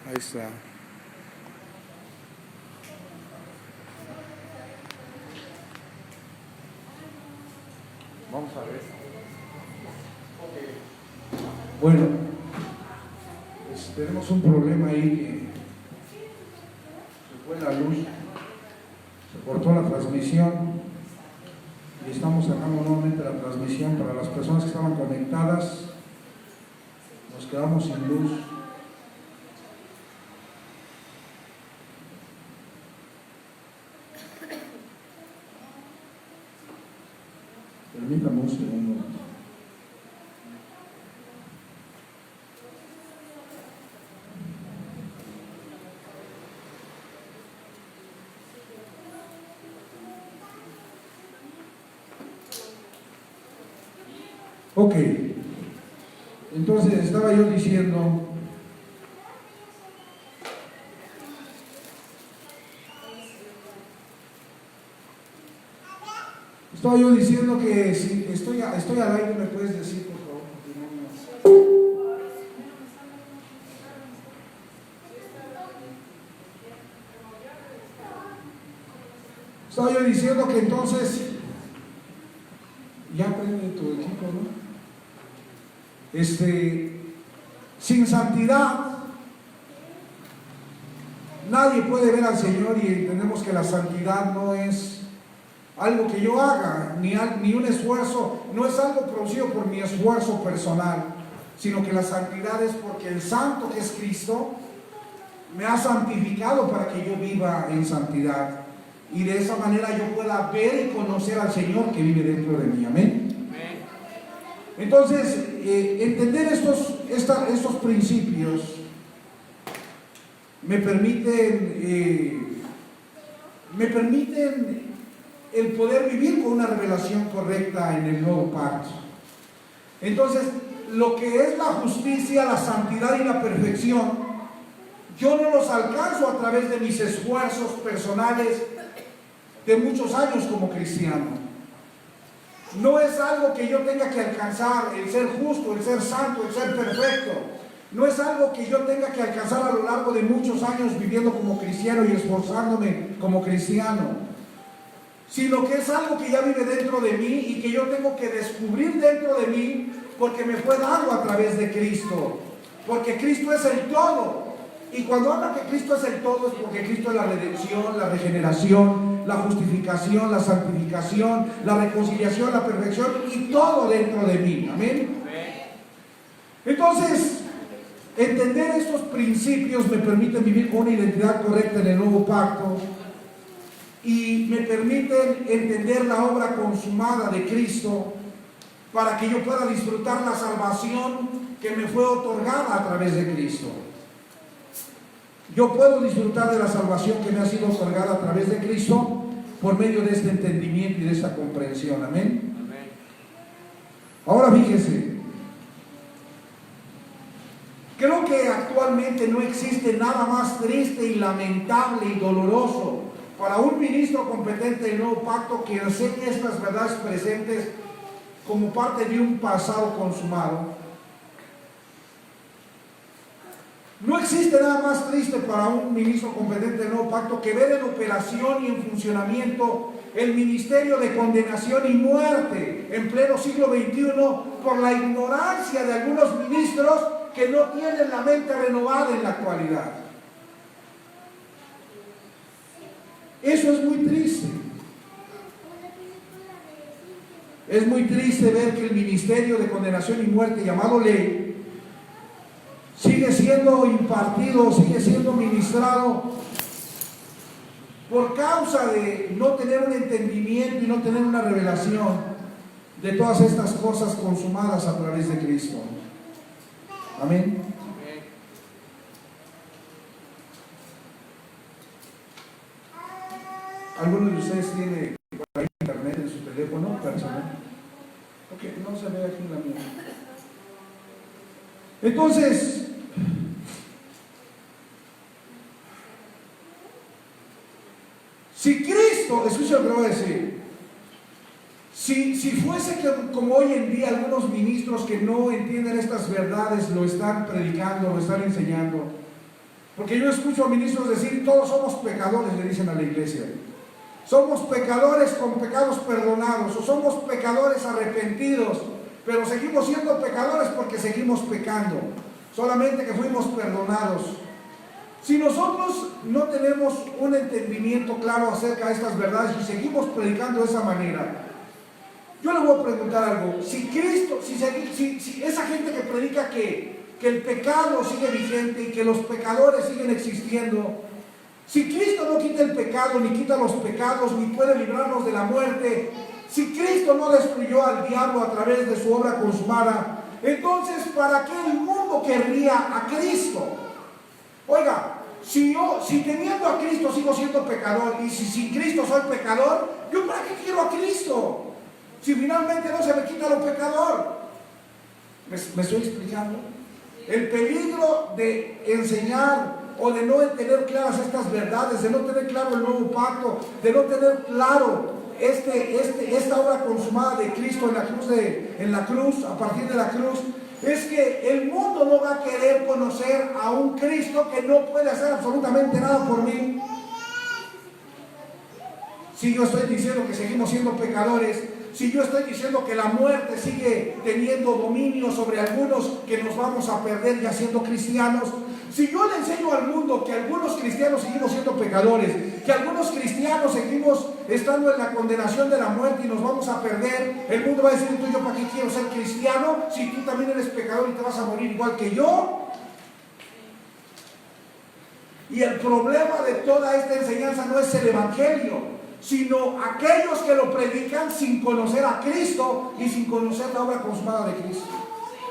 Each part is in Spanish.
Ahí está. Vamos a ver. Bueno, pues tenemos un problema ahí. Se fue la luz, se cortó la transmisión y estamos sacando nuevamente la transmisión para las personas que estaban conectadas. Nos quedamos sin luz. Permítame un segundo. Ok, entonces estaba yo diciendo que si estoy al aire, ¿me puedes decir, por favor? Estaba yo diciendo que entonces ya prende tu equipo, ¿no? Sin santidad nadie puede ver al Señor, y entendemos que la santidad no es algo que yo haga, ni un esfuerzo, no es algo producido por mi esfuerzo personal, sino que la santidad es porque el santo, que es Cristo, me ha santificado para que yo viva en santidad, y de esa manera yo pueda ver y conocer al Señor que vive dentro de mí. Amén. Entonces, entender estos principios me permiten el poder vivir con una revelación correcta en el nuevo pacto. Entonces, lo que es la justicia, la santidad y la perfección, yo no los alcanzo a través de mis esfuerzos personales de muchos años como cristiano. No es algo que yo tenga que alcanzar, el ser justo, el ser santo, el ser perfecto. No es algo que yo tenga que alcanzar a lo largo de muchos años viviendo como cristiano y esforzándome como cristiano, sino que es algo que ya vive dentro de mí y que yo tengo que descubrir dentro de mí, porque me fue dado a través de Cristo, porque Cristo es el todo. Y cuando habla que Cristo es el todo, es porque Cristo es la redención, la regeneración, la justificación, la santificación, la reconciliación, la perfección, y todo dentro de mí. Amén. Entonces, entender estos principios me permiten vivir con una identidad correcta en el nuevo pacto, y me permiten entender la obra consumada de Cristo para que yo pueda disfrutar la salvación que me fue otorgada a través de Cristo. Yo puedo disfrutar de la salvación que me ha sido otorgada a través de Cristo por medio de este entendimiento y de esta comprensión. Amén. Amén. Ahora fíjese, creo que actualmente no existe nada más triste y lamentable y doloroso para un ministro competente del nuevo pacto que enseñe estas verdades presentes como parte de un pasado consumado. No existe nada más triste para un ministro competente del nuevo pacto que ver en operación y en funcionamiento el ministerio de condenación y muerte en pleno siglo XXI por la ignorancia de algunos ministros que no tienen la mente renovada en la actualidad. Eso es muy triste. Es muy triste ver que el ministerio de condenación y muerte, llamado ley, sigue siendo impartido, sigue siendo ministrado por causa de no tener un entendimiento y no tener una revelación de todas estas cosas consumadas a través de Cristo. Amén. ¿Alguno de ustedes tiene por ahí internet en su teléfono personal? Ok, no se ve aquí la mía. Entonces, si Cristo, escucha lo que voy a decir, si fuese que, como hoy en día algunos ministros que no entienden estas verdades lo están predicando, lo están enseñando, Porque yo escucho a ministros decir, todos somos pecadores, le dicen a la iglesia. Somos pecadores con pecados perdonados, o somos pecadores arrepentidos, pero seguimos siendo pecadores porque seguimos pecando, solamente que fuimos perdonados. Si nosotros no tenemos un entendimiento claro acerca de estas verdades y seguimos predicando de esa manera, yo le voy a preguntar algo. Si Cristo, si esa gente que predica que el pecado sigue vigente y que los pecadores siguen existiendo, si Cristo no quita el pecado, ni quita los pecados, ni puede librarnos de la muerte, si Cristo no destruyó al diablo a través de su obra consumada, entonces ¿para qué el mundo querría a Cristo? Oiga, si teniendo a Cristo sigo siendo pecador, y si sin Cristo soy pecador, ¿yo para qué quiero a Cristo? Si finalmente no se me quita lo pecador. ¿Me estoy explicando? El peligro de enseñar o de no tener claras estas verdades, de no tener claro el nuevo pacto, de no tener claro esta obra consumada de Cristo en la cruz, a partir de la cruz, es que el mundo no va a querer conocer a un Cristo que no puede hacer absolutamente nada por mí. Si yo estoy diciendo que seguimos siendo pecadores, si yo estoy diciendo que la muerte sigue teniendo dominio sobre algunos, que nos vamos a perder ya siendo cristianos, si yo le enseño al mundo que algunos cristianos seguimos siendo pecadores, que algunos cristianos seguimos estando en la condenación de la muerte y nos vamos a perder, el mundo va a decir, tú y yo, ¿para qué quiero ser cristiano si tú también eres pecador y te vas a morir igual que yo? Y el problema de toda esta enseñanza no es el evangelio, sino aquellos que lo predican sin conocer a Cristo y sin conocer la obra consumada de Cristo.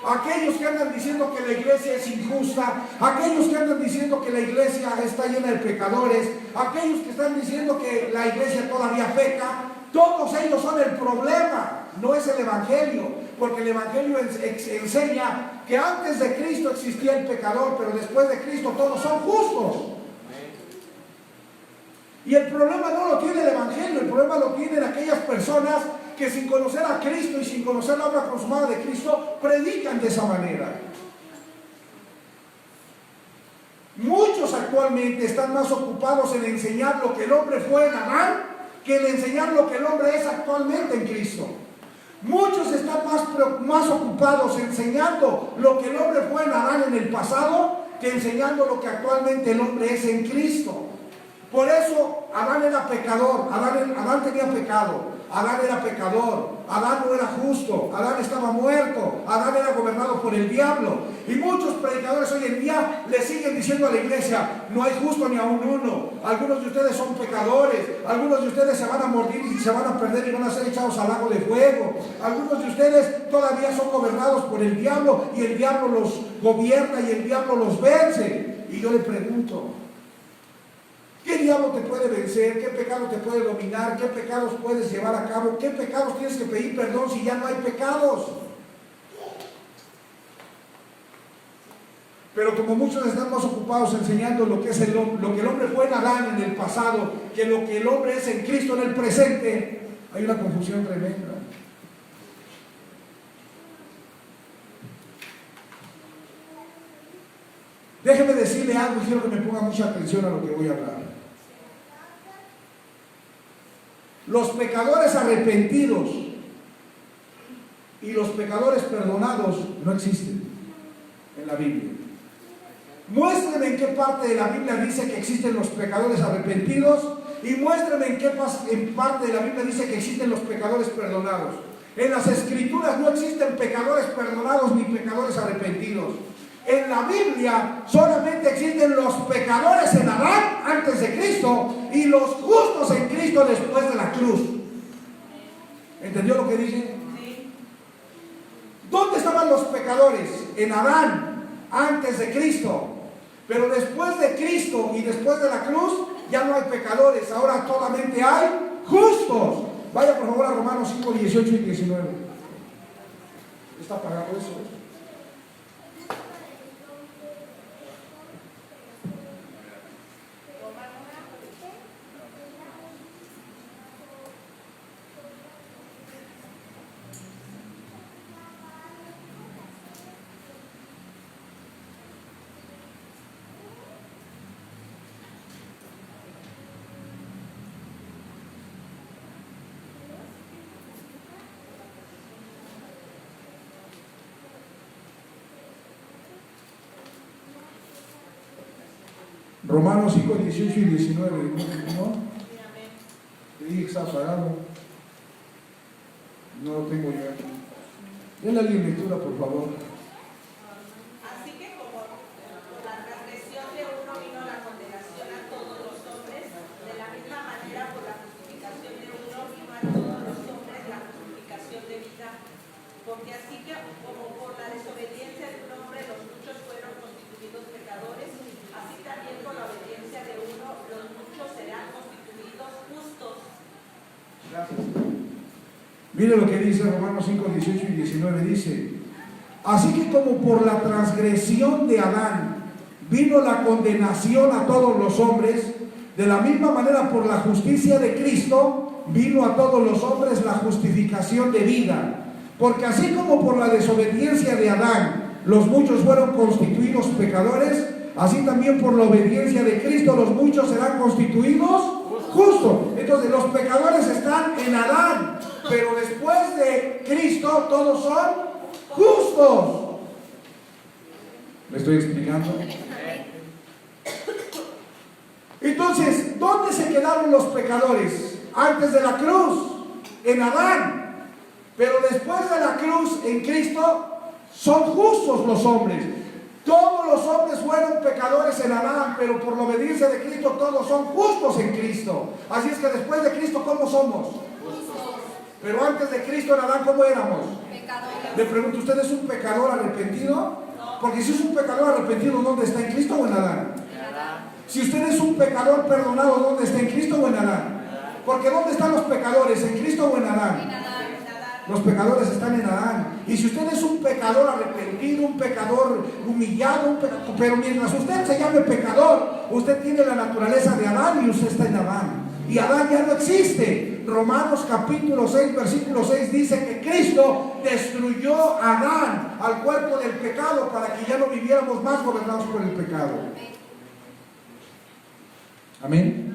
Aquellos que andan diciendo que la iglesia es injusta, aquellos que andan diciendo que la iglesia está llena de pecadores, aquellos que están diciendo que la iglesia todavía peca, todos ellos son el problema, no es el evangelio, porque el evangelio enseña que antes de Cristo existía el pecador, pero después de Cristo todos son justos. Y el problema no lo tiene el evangelio, el problema lo tienen aquellas personas que sin conocer a Cristo y sin conocer la obra consumada de Cristo, predican de esa manera. Muchos actualmente están más ocupados en enseñar lo que el hombre fue en Adán, que en enseñar lo que el hombre es actualmente en Cristo. Muchos están más ocupados enseñando lo que el hombre fue en Adán en el pasado, que enseñando lo que actualmente el hombre es en Cristo. Por eso Adán era pecador, Adán tenía pecado, Adán era pecador, Adán no era justo, Adán estaba muerto, Adán era gobernado por el diablo. Y muchos predicadores hoy en día le siguen diciendo a la iglesia, no hay justo ni aun uno, algunos de ustedes son pecadores, algunos de ustedes se van a morir y se van a perder y van a ser echados al lago de fuego, algunos de ustedes todavía son gobernados por el diablo y el diablo los gobierna y el diablo los vence. Y yo le pregunto, ¿qué diablo te puede vencer? ¿Qué pecado te puede dominar? ¿Qué pecados puedes llevar a cabo? ¿Qué pecados tienes que pedir perdón si ya no hay pecados? Pero como muchos están más ocupados enseñando lo que es lo que el hombre fue en Adán en el pasado, que lo que el hombre es en Cristo en el presente, hay una confusión tremenda. Déjeme decirle algo y quiero que me ponga mucha atención a lo que voy a hablar. Los pecadores arrepentidos y los pecadores perdonados no existen en la Biblia. Muéstrame en qué parte de la Biblia dice que existen los pecadores arrepentidos y muéstrame en qué parte de la Biblia dice que existen los pecadores perdonados. En las Escrituras no existen pecadores perdonados ni pecadores arrepentidos. En la Biblia solamente existen los pecadores en Adán antes de Cristo y los justos en Cristo después de la cruz. ¿Entendió lo que dije? Sí. ¿Dónde estaban los pecadores? En Adán antes de Cristo. Pero después de Cristo y después de la cruz ya no hay pecadores, ahora solamente hay justos. Vaya por favor a Romanos 5, 18 y 19. ¿Está apagado eso? Romanos 5, 18 y 19. ¿No? Creí que está apagado. No lo tengo yo aquí. Denle a alguien lectura, por favor. Así que como por la transgresión de uno vino la condenación a todos los hombres, de la misma manera por la justificación de uno vino a todos los hombres la justificación de vida. Porque así que como por la desobediencia de un hombre los muchos fueron constituidos pecadores, así también por la obediencia de uno los muchos serán constituidos justos. Gracias. Mire lo que dice Romanos 5, 18 y 19. Dice: así que como por la transgresión de Adán vino la condenación a todos los hombres, de la misma manera por la justicia de Cristo vino a todos los hombres la justificación de vida. Porque así como por la desobediencia de Adán los muchos fueron constituidos pecadores, así también por la obediencia de Cristo los muchos serán constituidos justos. Entonces los pecadores están en Adán, pero después de Cristo todos son justos. ¿Me estoy explicando? Entonces, ¿dónde se quedaron los pecadores? Antes de la cruz, en Adán. Pero después de la cruz, en Cristo, son justos los hombres. Todos los hombres fueron pecadores en Adán, pero por la obediencia de Cristo todos son justos en Cristo. Así es que después de Cristo, ¿cómo somos? Justos. Pero antes de Cristo en Adán, ¿cómo éramos? Pecadores. Le pregunto, ¿usted es un pecador arrepentido? No. Porque si es un pecador arrepentido, ¿dónde está? ¿En Cristo o en Adán? En Adán. Si usted es un pecador perdonado, ¿dónde está? ¿En Cristo o en Adán? Porque ¿dónde están los pecadores? ¿En Cristo o en Adán? En Adán. Los pecadores están en Adán. Y si usted es un pecador arrepentido, un pecador humillado, pero mientras usted se llame pecador, usted tiene la naturaleza de Adán y usted está en Adán. Y Adán ya no existe. Romanos capítulo 6, versículo 6 dice que Cristo destruyó a Adán, al cuerpo del pecado, para que ya no viviéramos más gobernados por el pecado. Amén.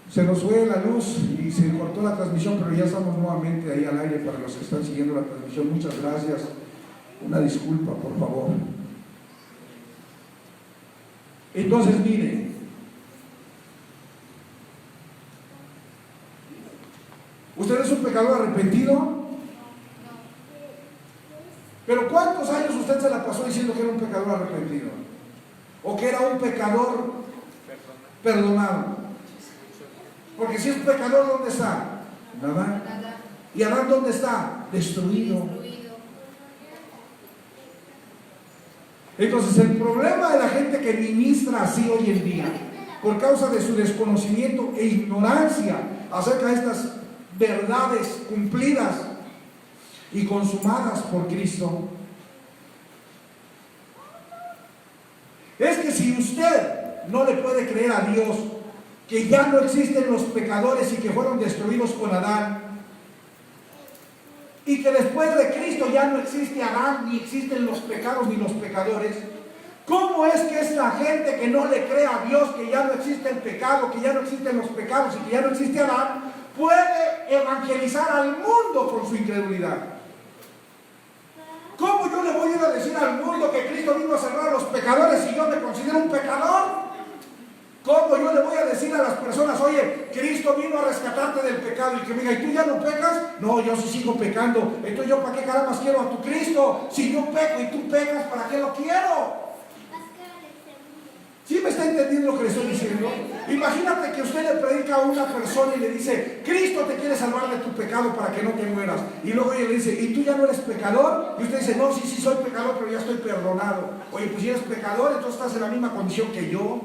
Se nos fue la luz y se cortó la transmisión, pero ya estamos nuevamente ahí al aire para los que están siguiendo la transmisión. Muchas gracias. Una disculpa, por favor. Entonces, mire, ¿usted es un pecador arrepentido? Pero ¿cuántos años usted se la pasó diciendo que era un pecador arrepentido? ¿O que era un pecador perdonado? Porque si es pecador, ¿dónde está? Nada. ¿Y Adán dónde está? Destruido. Entonces el problema de la gente que ministra así hoy en día, por causa de su desconocimiento e ignorancia acerca de estas verdades cumplidas y consumadas por Cristo, es que si usted no le puede creer a Dios que ya no existen los pecadores y que fueron destruidos con Adán, y que después de Cristo ya no existe Adán, ni existen los pecados ni los pecadores, ¿cómo es que esta gente que no le cree a Dios que ya no existe el pecado, que ya no existen los pecados y que ya no existe Adán, puede evangelizar al mundo con su incredulidad? ¿Cómo yo le voy a ir a decir al mundo que Cristo vino a salvar a los pecadores si yo me considero un pecador? ¿Cómo yo le voy a decir a las personas, oye, Cristo vino a rescatarte del pecado? Y que me diga, ¿y tú ya no pecas? No, yo sí sigo pecando. Entonces yo, ¿para qué caramba quiero a tu Cristo? Si yo peco y tú pecas, ¿para qué lo quiero? ¿Sí me está entendiendo lo que le estoy diciendo? Imagínate que usted le predica a una persona y le dice, Cristo te quiere salvar de tu pecado para que no te mueras. Y luego ella le dice, ¿y tú ya no eres pecador? Y usted dice, no, sí soy pecador, pero ya estoy perdonado. Oye, pues si eres pecador, entonces estás en la misma condición que yo.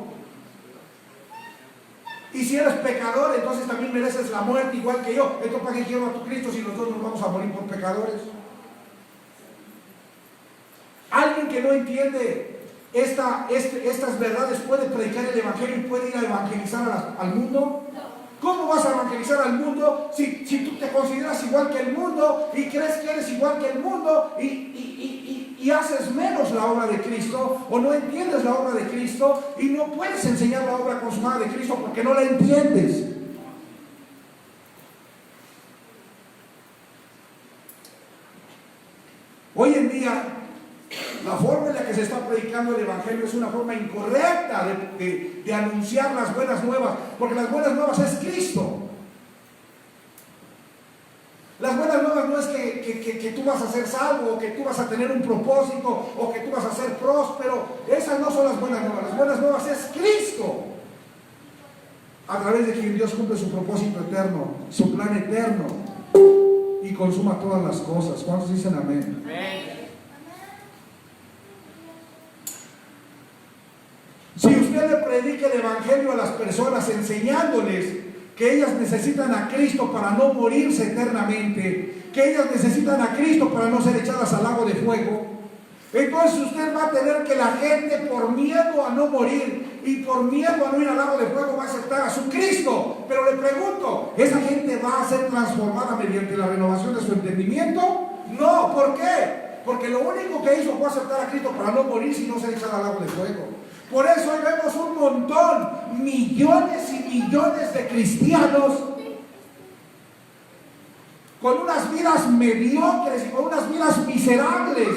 Y si eres pecador, entonces también mereces la muerte igual que yo. Entonces, ¿para qué quiero a tu Cristo si los dos nos vamos a morir por pecadores? Alguien que no entiende estas verdades puede predicar el evangelio y puede ir a evangelizar al mundo. ¿Cómo vas a evangelizar al mundo si tú te consideras igual que el mundo y crees que eres igual que el mundo y haces menos la obra de Cristo, o no entiendes la obra de Cristo y no puedes enseñar la obra consumada de Cristo porque no la entiendes? Hoy en día, la forma en la que que se está predicando el Evangelio es una forma incorrecta de anunciar las buenas nuevas, porque las buenas nuevas es Cristo. Las buenas nuevas no es que tú vas a ser salvo, o que tú vas a tener un propósito, o que tú vas a ser próspero. Esas no son las buenas nuevas. Las buenas nuevas es Cristo, a través de quien Dios cumple su propósito eterno, su plan eterno, y consuma todas las cosas. ¿Cuántos dicen amén? Amén. Si usted le predica el Evangelio a las personas enseñándoles que ellas necesitan a Cristo para no morirse eternamente, que ellas necesitan a Cristo para no ser echadas al lago de fuego, entonces usted va a tener que la gente, por miedo a no morir y por miedo a no ir al lago de fuego, va a aceptar a su Cristo. Pero le pregunto, ¿esa gente va a ser transformada mediante la renovación de su entendimiento? No. ¿Por qué? Porque lo único que hizo fue aceptar a Cristo para no morir y no ser echada al lago de fuego. Por eso hoy vemos un montón, millones y millones de cristianos con unas vidas mediocres y con unas vidas miserables.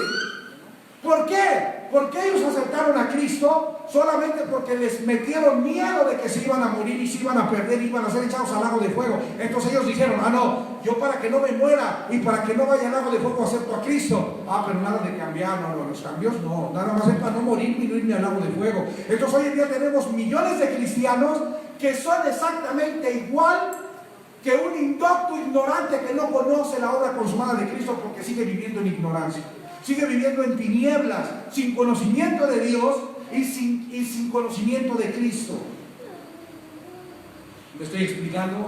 ¿Por qué? Porque ellos aceptaron a Cristo solamente porque les metieron miedo de que se iban a morir y se iban a perder y iban a ser echados al lago de fuego. Entonces ellos dijeron, no, yo para que no me muera y para que no vaya al lago de fuego acepto a Cristo. Pero nada de cambiar, no, los cambios no, nada más es para no morir ni no irme al lago de fuego. Entonces hoy en día tenemos millones de cristianos que son exactamente igual que un indocto ignorante que no conoce la obra consumada de Cristo porque sigue viviendo en ignorancia. Sigue viviendo en tinieblas, sin conocimiento de Dios y sin conocimiento de Cristo. ¿Me estoy explicando?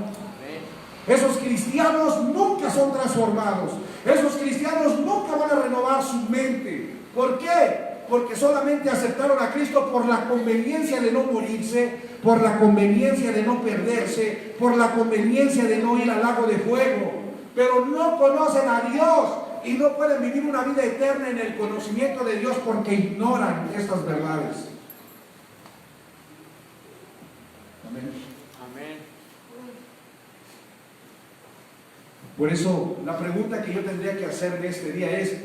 Esos cristianos nunca son transformados. Esos cristianos nunca van a renovar su mente. ¿Por qué? Porque solamente aceptaron a Cristo por la conveniencia de no morirse, por la conveniencia de no perderse, por la conveniencia de no ir al lago de fuego. Pero no conocen a Dios y no pueden vivir una vida eterna en el conocimiento de Dios porque ignoran estas verdades. Amén. Amén. Por eso la pregunta que yo tendría que hacerme este día es,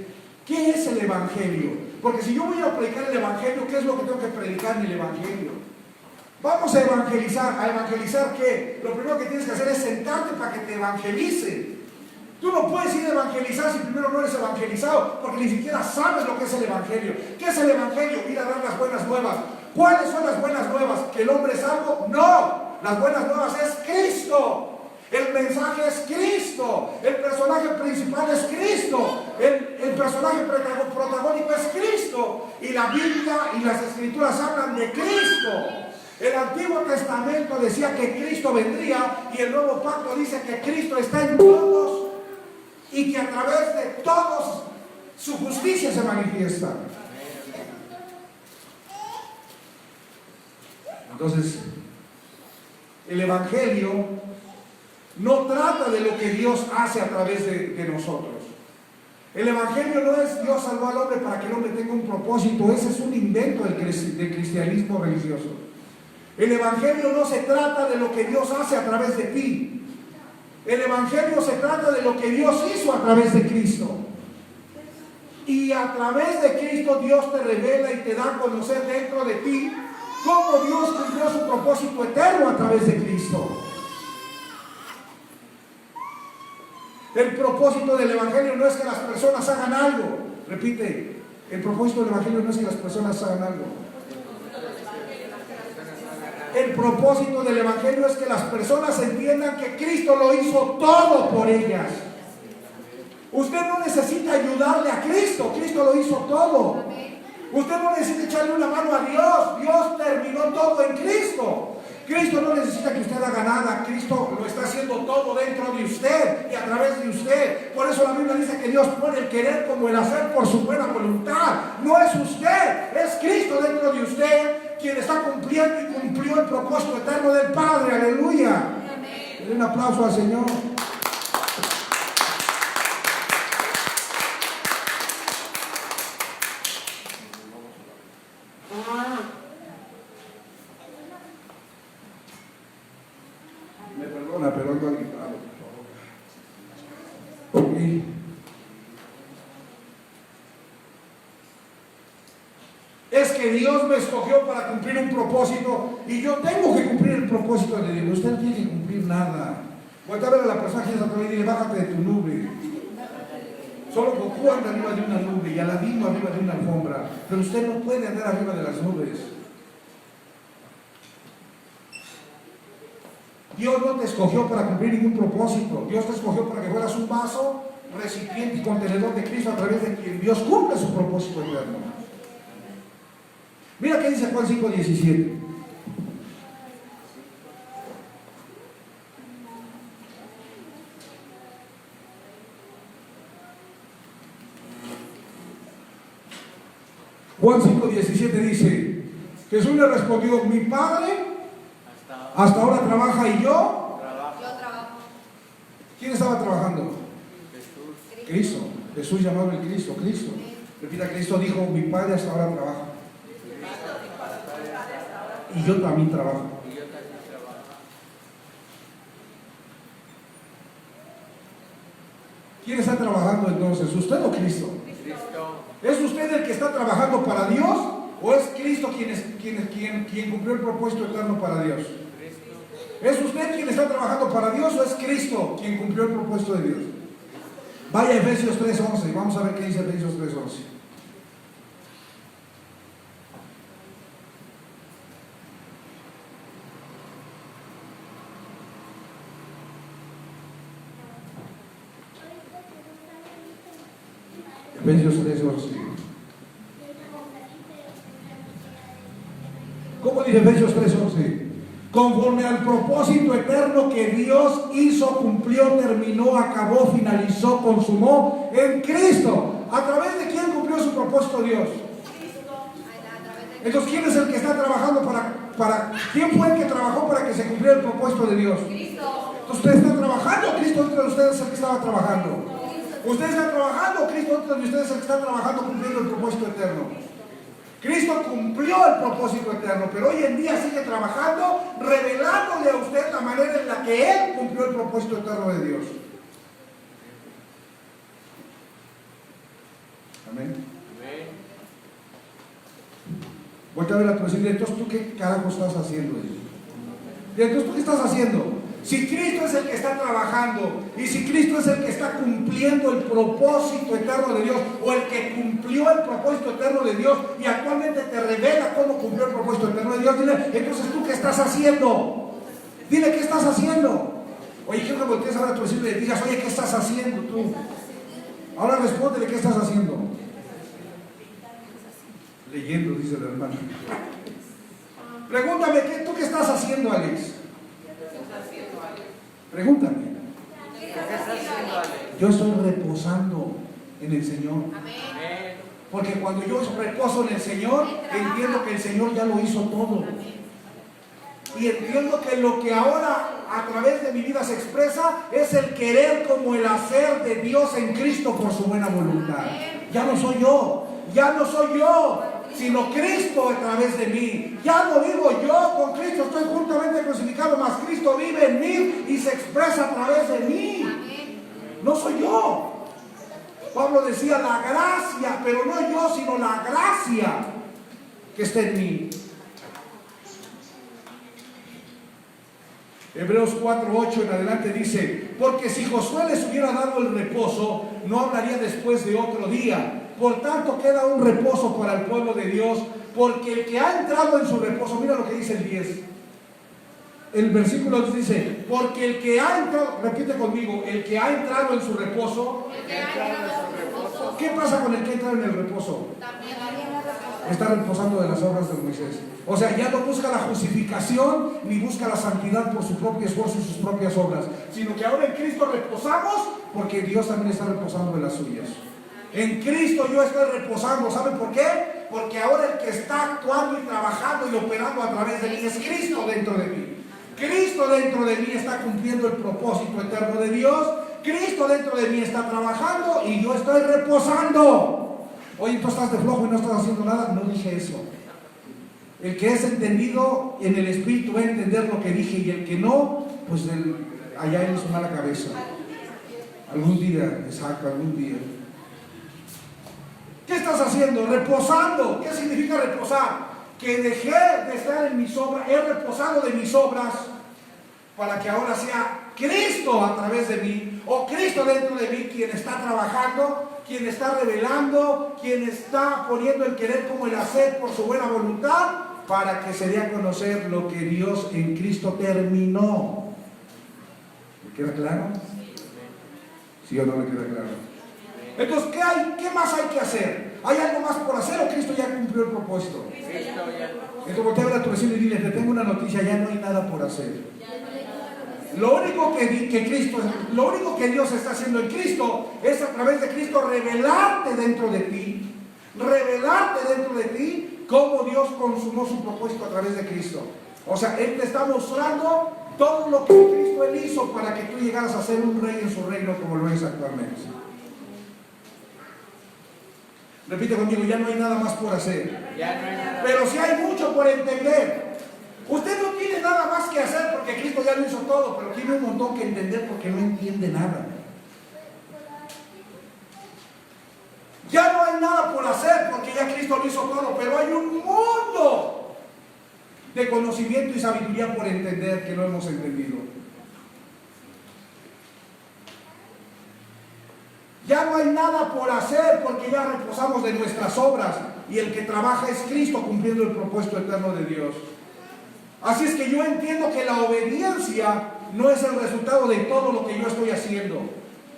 ¿qué es el Evangelio? Porque si yo voy a predicar el Evangelio, ¿qué es lo que tengo que predicar en el Evangelio? Vamos a evangelizar. ¿A evangelizar qué? Lo primero que tienes que hacer es sentarte para que te evangelicen. Tú no puedes ir a evangelizar si primero no eres evangelizado, porque ni siquiera sabes lo que es el Evangelio. ¿Qué es el Evangelio? Ir a dar las buenas nuevas. ¿Cuáles son las buenas nuevas? ¿Que el hombre es salvo? No. Las buenas nuevas es Cristo. El mensaje es Cristo. El personaje principal es Cristo. El personaje protagónico es Cristo. Y la Biblia y las Escrituras hablan de Cristo. El Antiguo Testamento decía que Cristo vendría y el Nuevo Pacto dice que Cristo está en todos y que a través de todos su justicia se manifiesta. Entonces, el Evangelio no trata de lo que Dios hace a través de nosotros. El Evangelio no es Dios salvó al hombre para que el hombre tenga un propósito. Ese es un invento del cristianismo religioso. El Evangelio no se trata de lo que Dios hace a través de ti. El Evangelio se trata de lo que Dios hizo a través de Cristo. Y a través de Cristo Dios te revela y te da a conocer dentro de ti cómo Dios cumplió su propósito eterno a través de Cristo. El propósito del Evangelio no es que las personas hagan algo. Repite, el propósito del Evangelio no es que las personas hagan algo. El propósito del Evangelio es que las personas entiendan que Cristo lo hizo todo por ellas. Usted no necesita ayudarle a Cristo, Cristo lo hizo todo. Usted no necesita echarle una mano a Dios, Dios terminó todo en Cristo. Cristo no necesita que usted haga nada, Cristo lo está haciendo todo dentro de usted y a través de usted. Por eso la Biblia dice que Dios pone el querer como el hacer por su buena voluntad. No es usted, es Cristo dentro de usted quien está cumpliendo y cumplió el propósito eterno del Padre. Aleluya. Denle un aplauso al Señor. Me perdona, pero ando agitado. Ok. que Dios me escogió para cumplir un propósito y yo tengo que cumplir el propósito de Dios. Usted no tiene que cumplir nada. Vuelta a ver a la persona que está atrás y dile, bájate de tu nube. Solo Goku anda arriba de una nube y Aladino arriba de una alfombra, pero usted no puede andar arriba de las nubes. Dios no te escogió para cumplir ningún propósito. Dios te escogió para que fueras un vaso, recipiente y contenedor de Cristo a través de quien Dios cumple su propósito eterno. Mira qué dice Juan 5:17. Juan 5:17 dice, Jesús le respondió, mi Padre hasta ahora trabaja y yo trabajo. ¿Quién estaba trabajando? Jesús. Cristo. Jesús llamaba el Cristo. Repita, Cristo dijo, mi Padre hasta ahora trabaja. Y yo también trabajo. ¿Quién está trabajando entonces? ¿Usted o Cristo? ¿Es usted el que está trabajando para Dios? ¿O es Cristo quien cumplió el propósito eterno para Dios? ¿Es usted quien está trabajando para Dios o es Cristo quien cumplió el propósito de Dios? Vaya a Efesios 3:11, vamos a ver qué dice Efesios 3:11. Efesios 3:11. ¿Cómo dice Efesios 3:11? Conforme al propósito eterno que Dios hizo, cumplió, terminó, acabó, finalizó, consumó en Cristo. ¿A través de quién cumplió su propósito Dios? Entonces, ¿quién es el que está trabajando para quién fue el que trabajó para que se cumpliera el propósito de Dios? Cristo. Entonces, usted está trabajando, Cristo dentro de ustedes es el que estaba trabajando. Usted está trabajando, Cristo dentro de ustedes es el que está trabajando cumpliendo el propósito eterno. Cristo cumplió el propósito eterno, pero hoy en día sigue trabajando, revelándole a usted la manera en la que Él cumplió el propósito eterno de Dios. Amén. Vuelta a ver a tu vecino, entonces tú qué carajo estás haciendo. Entonces tú qué estás haciendo. Si Cristo es el que está trabajando y si Cristo es el que está cumpliendo el propósito eterno de Dios o el que cumplió el propósito eterno de Dios y actualmente te revela cómo cumplió el propósito eterno de Dios, dile, entonces tú qué estás haciendo. Dile qué estás haciendo. Oye, quiero que voltees ahora a tu vecino y le digas, oye, ¿qué estás haciendo tú? Ahora respóndele, ¿qué estás haciendo? Leyendo, dice el hermano. Pregúntame, ¿tú qué estás haciendo, Alex? Pregúntame. Yo estoy reposando en el Señor. Porque cuando yo reposo en el Señor, entiendo que el Señor ya lo hizo todo. Y entiendo que lo que ahora a través de mi vida se expresa es el querer como el hacer de Dios en Cristo por su buena voluntad. Ya no soy yo, sino Cristo a través de mí. Ya no vivo yo, con Cristo estoy juntamente crucificado, mas Cristo vive en mí y se expresa a través de mí. No soy yo. Pablo decía la gracia, pero no yo, sino la gracia que está en mí. Hebreos 4:8 en adelante dice, porque si Josué les hubiera dado el reposo, no hablaría después de otro día. Por tanto queda un reposo para el pueblo de Dios, porque el que ha entrado en su reposo, mira lo que dice el 10. El versículo dice, porque el que ha entrado, repite conmigo, el que ha entrado en su reposo. ¿Qué pasa con el que entra en el reposo? Está reposando de las obras de Moisés. O sea, ya no busca la justificación ni busca la santidad por su propio esfuerzo y sus propias obras, sino que ahora en Cristo reposamos porque Dios también está reposando de las suyas. En Cristo yo estoy reposando. ¿Saben por qué? Porque ahora el que está actuando y trabajando y operando a través de mí es Cristo dentro de mí. Cristo dentro de mí está cumpliendo el propósito eterno de Dios. Cristo dentro de mí está trabajando y yo estoy reposando. Oye, tú estás de flojo y no estás haciendo nada. No dije eso. El que es entendido en el Espíritu va a entender lo que dije, y el que no, pues allá en su mala cabeza. Algún día, exacto, algún día. ¿Qué está estás haciendo? Reposando. ¿Qué significa reposar? Que dejé de estar en mis obras, he reposado de mis obras para que ahora sea Cristo a través de mí, o Cristo dentro de mí, quien está trabajando, quien está revelando, quien está poniendo el querer como el hacer por su buena voluntad, para que se dé a conocer lo que Dios en Cristo terminó. ¿Me queda claro? ¿Sí o no me queda claro? Entonces, ¿qué más hay que hacer? ¿Hay algo más por hacer o Cristo ya cumplió el propósito? Entonces, voltea a ver a tu vecino y dile, te tengo una noticia, ya no hay nada por hacer. Lo único lo único que Dios está haciendo en Cristo es a través de Cristo revelarte dentro de ti cómo Dios consumó su propósito a través de Cristo. O sea, Él te está mostrando todo lo que Cristo Él hizo para que tú llegaras a ser un rey en su reino como lo es actualmente. Repite conmigo, ya no hay nada más por hacer. Pero sí hay mucho por entender. Usted no tiene nada más que hacer porque Cristo ya lo hizo todo, pero tiene un montón que entender porque no entiende nada. Ya no hay nada por hacer porque ya Cristo lo hizo todo, pero hay un mundo de conocimiento y sabiduría por entender que no hemos entendido. Ya no hay nada por hacer porque ya reposamos de nuestras obras y el que trabaja es Cristo cumpliendo el propósito eterno de Dios. Así es que yo entiendo que la obediencia no es el resultado de todo lo que yo estoy haciendo,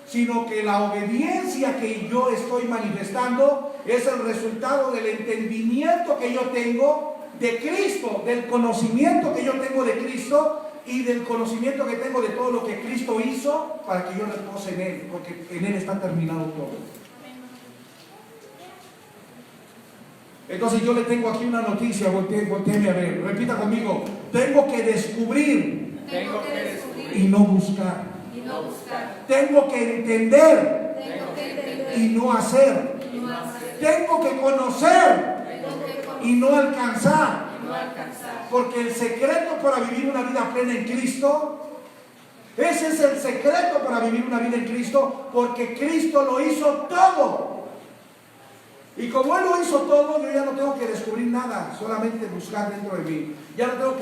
sino que la obediencia que yo estoy manifestando es el resultado del entendimiento que yo tengo de Cristo, del conocimiento que yo tengo de Cristo y del conocimiento que tengo de todo lo que Cristo hizo para que yo repose en Él, porque en Él está terminado todo. Entonces yo le tengo aquí una noticia, voltéeme a ver, repita conmigo, tengo que descubrir y no buscar. Tengo que entender y no hacer. Tengo que conocer y no alcanzar. Porque el secreto para vivir una vida plena en Cristo, ese es el secreto para vivir una vida en Cristo, porque Cristo lo hizo todo. Y como Él lo hizo todo, yo ya no tengo que descubrir nada, solamente buscar dentro de mí. Ya no tengo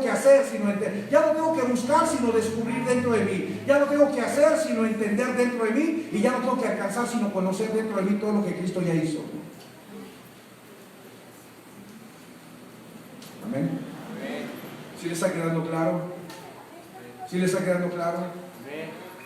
que hacer, sino entender. Ya no tengo que buscar, sino descubrir dentro de mí. Ya no tengo que hacer, sino entender dentro de mí. Y ya no tengo que alcanzar, sino conocer dentro de mí todo lo que Cristo ya hizo. Amén. ¿Sí le está quedando claro? ¿Sí le está quedando claro?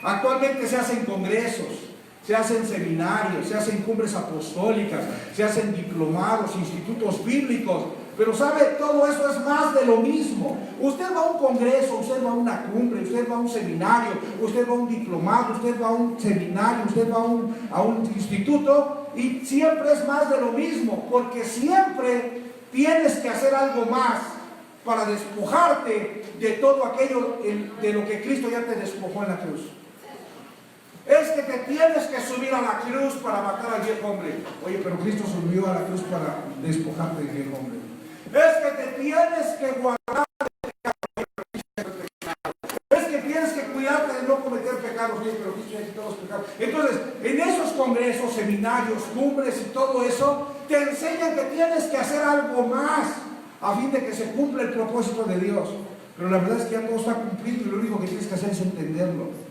Actualmente se hacen congresos, se hacen seminarios, se hacen cumbres apostólicas, se hacen diplomados, institutos bíblicos, pero sabe, todo eso es más de lo mismo. Usted va a un congreso, usted va a una cumbre, usted va a un seminario, usted va a un diplomado, usted va a un seminario, usted va a un instituto, y siempre es más de lo mismo, porque siempre tienes que hacer algo más para despojarte de todo aquello de lo que Cristo ya te despojó en la cruz. Es que te tienes que subir a la cruz para matar al viejo hombre. Oye, pero Cristo subió a la cruz para despojarte del viejo hombre. Es que te tienes que guardar del pecado. Es que tienes que cuidarte de no cometer pecados. Oye, pero Cristo ya quitó los pecados. Entonces, en esos congresos, seminarios, cumbres y todo eso, te enseñan que tienes que hacer algo más a fin de que se cumpla el propósito de Dios. Pero la verdad es que ya todo está cumplido y lo único que tienes que hacer es entenderlo.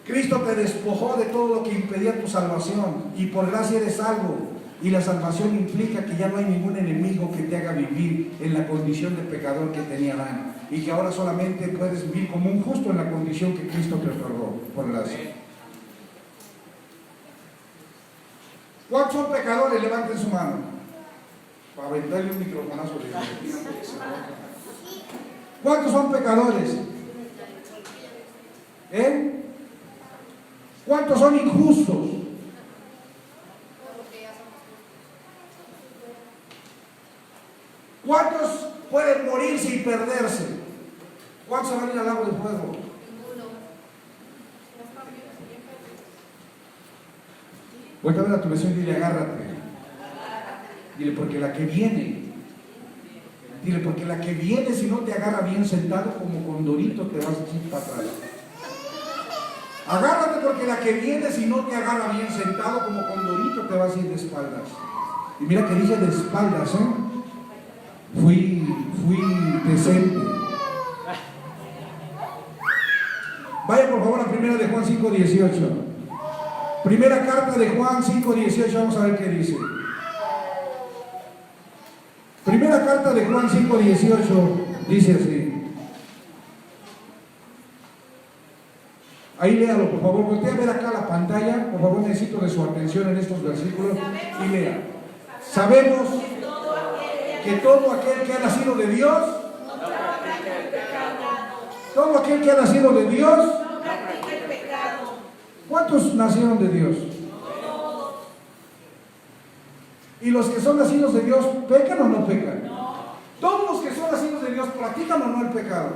Cristo te despojó de todo lo que impedía tu salvación y por gracia eres salvo. Y la salvación implica que ya no hay ningún enemigo que te haga vivir en la condición de pecador que tenía Adán y que ahora solamente puedes vivir como un justo en la condición que Cristo te otorgó por gracia. ¿Cuántos son pecadores? Levanten su mano para aventarle un microfonazo. ¿Cuántos son pecadores? ¿Cuántos son injustos? ¿Cuántos pueden morirse y perderse? ¿Cuántos se van a ir al lago de fuego? Vuelve a ver a tu vecino y dile, agárrate. Dile, porque la que viene. Dile, porque la que viene, si no te agarra bien sentado como condorito, te vas a ir para atrás. Agárrate porque la que viene, si no te agarra bien sentado como condorito, te vas a ir de espaldas. Y mira que dije de espaldas, Fui decente. Vaya por favor a primera de Juan 5:18. Primera carta de Juan 5:18, vamos a ver qué dice. Primera carta de Juan 5:18 dice así. Ahí léalo, por favor. Voltea a ver acá la pantalla. Por favor, necesito de su atención en estos versículos. Y lea. Sabemos que todo aquel que ha nacido de Dios, todo aquel que ha nacido de Dios, ¿cuántos nacieron de Dios? ¿Y los que son nacidos de Dios pecan o no pecan? Todos los que son nacidos de Dios practican o no el pecado.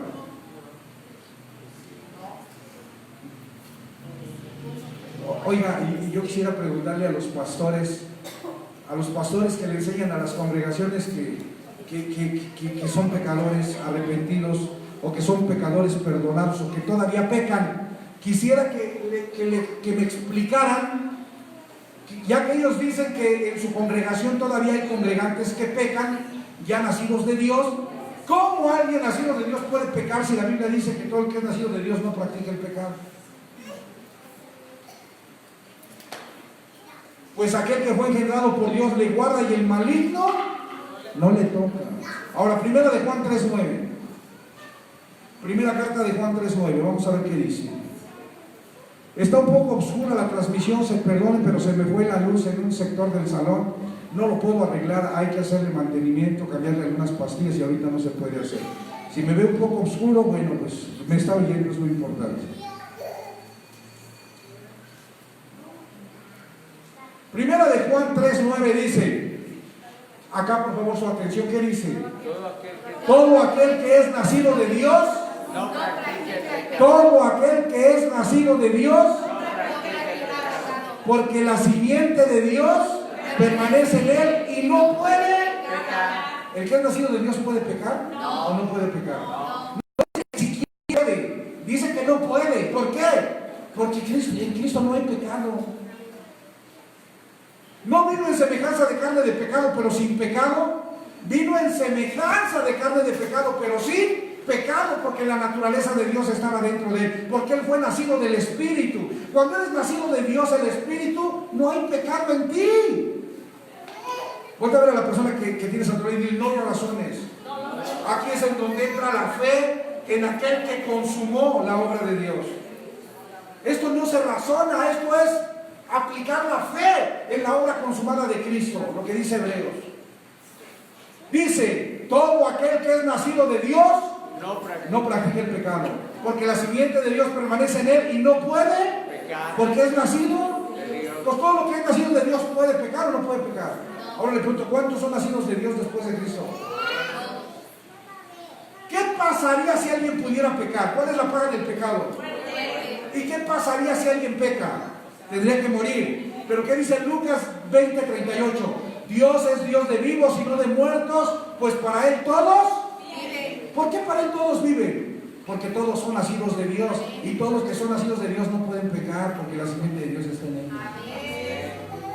Oiga, y yo quisiera preguntarle a los pastores que le enseñan a las congregaciones que son pecadores arrepentidos, o que son pecadores perdonados, o que todavía pecan. Quisiera que me explicaran, ya que ellos dicen que en su congregación todavía hay congregantes que pecan, ya nacidos de Dios. ¿Cómo alguien nacido de Dios puede pecar si la Biblia dice que todo el que es nacido de Dios no practica el pecado? Pues aquel que fue engendrado por Dios le guarda y el maligno no le toca. Ahora, primera de Juan 3:9. Primera carta de Juan 3:9. Vamos a ver qué dice. Está un poco oscura la transmisión, se perdone, pero se me fue la luz en un sector del salón. No lo puedo arreglar, hay que hacerle mantenimiento, cambiarle algunas pastillas y ahorita no se puede hacer. Si me ve un poco oscuro, bueno, pues me está oyendo, es muy importante. Primera de Juan 3:9 dice, acá por favor su atención, ¿qué dice? Todo aquel que es nacido de Dios, todo aquel que es nacido de Dios, porque la simiente de Dios permanece en él y no puede pecar. ¿El que es nacido de Dios puede pecar? No. ¿O no puede pecar? No. Si quiere, dice que no puede. ¿Por qué? Porque en Cristo no hay pecado. No vino en semejanza de carne de pecado, pero sin pecado. Vino en semejanza de carne de pecado, pero sin pecado, porque la naturaleza de Dios estaba dentro de él, porque él fue nacido del Espíritu. Cuando eres nacido de Dios, el Espíritu, no hay pecado en ti. Vuelve a ver a la persona que tienes a tu lado y dile, no lo razones. Aquí es en donde entra la fe en aquel que consumó la obra de Dios. Esto no se razona, esto es aplicar la fe en la obra consumada de Cristo, lo que dice Hebreos. Dice, todo aquel que es nacido de Dios no practica el pecado, porque la simiente de Dios permanece en él y no puede pecar, porque es nacido de Dios. Pues todo lo que es nacido de Dios puede pecar o no puede pecar. Ahora le pregunto, ¿cuántos son nacidos de Dios después de Cristo? ¿Qué pasaría si alguien pudiera pecar? ¿Cuál es la paga del pecado? ¿Y qué pasaría si alguien peca? Tendría que morir. Pero ¿qué dice Lucas 20:38? Dios es Dios de vivos y no de muertos, pues para Él todos viven. ¿Por qué para Él todos viven? Porque todos son nacidos de Dios, y todos los que son nacidos de Dios no pueden pecar porque la simiente de Dios está en ellos.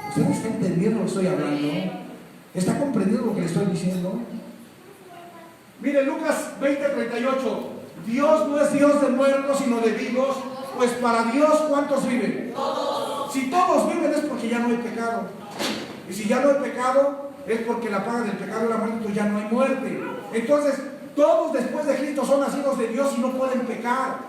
¿Usted está entendiendo lo que estoy hablando? ¿Está comprendiendo lo que le estoy diciendo? Mire, Lucas 20:38. Dios no es Dios de muertos sino de vivos, pues para Dios ¿cuántos viven? Todos. Si todos viven es porque ya no hay pecado. Y si ya no hay pecado, es porque la paga del pecado es la muerte, entonces ya no hay muerte. Entonces, todos después de Cristo son nacidos de Dios y no pueden pecar,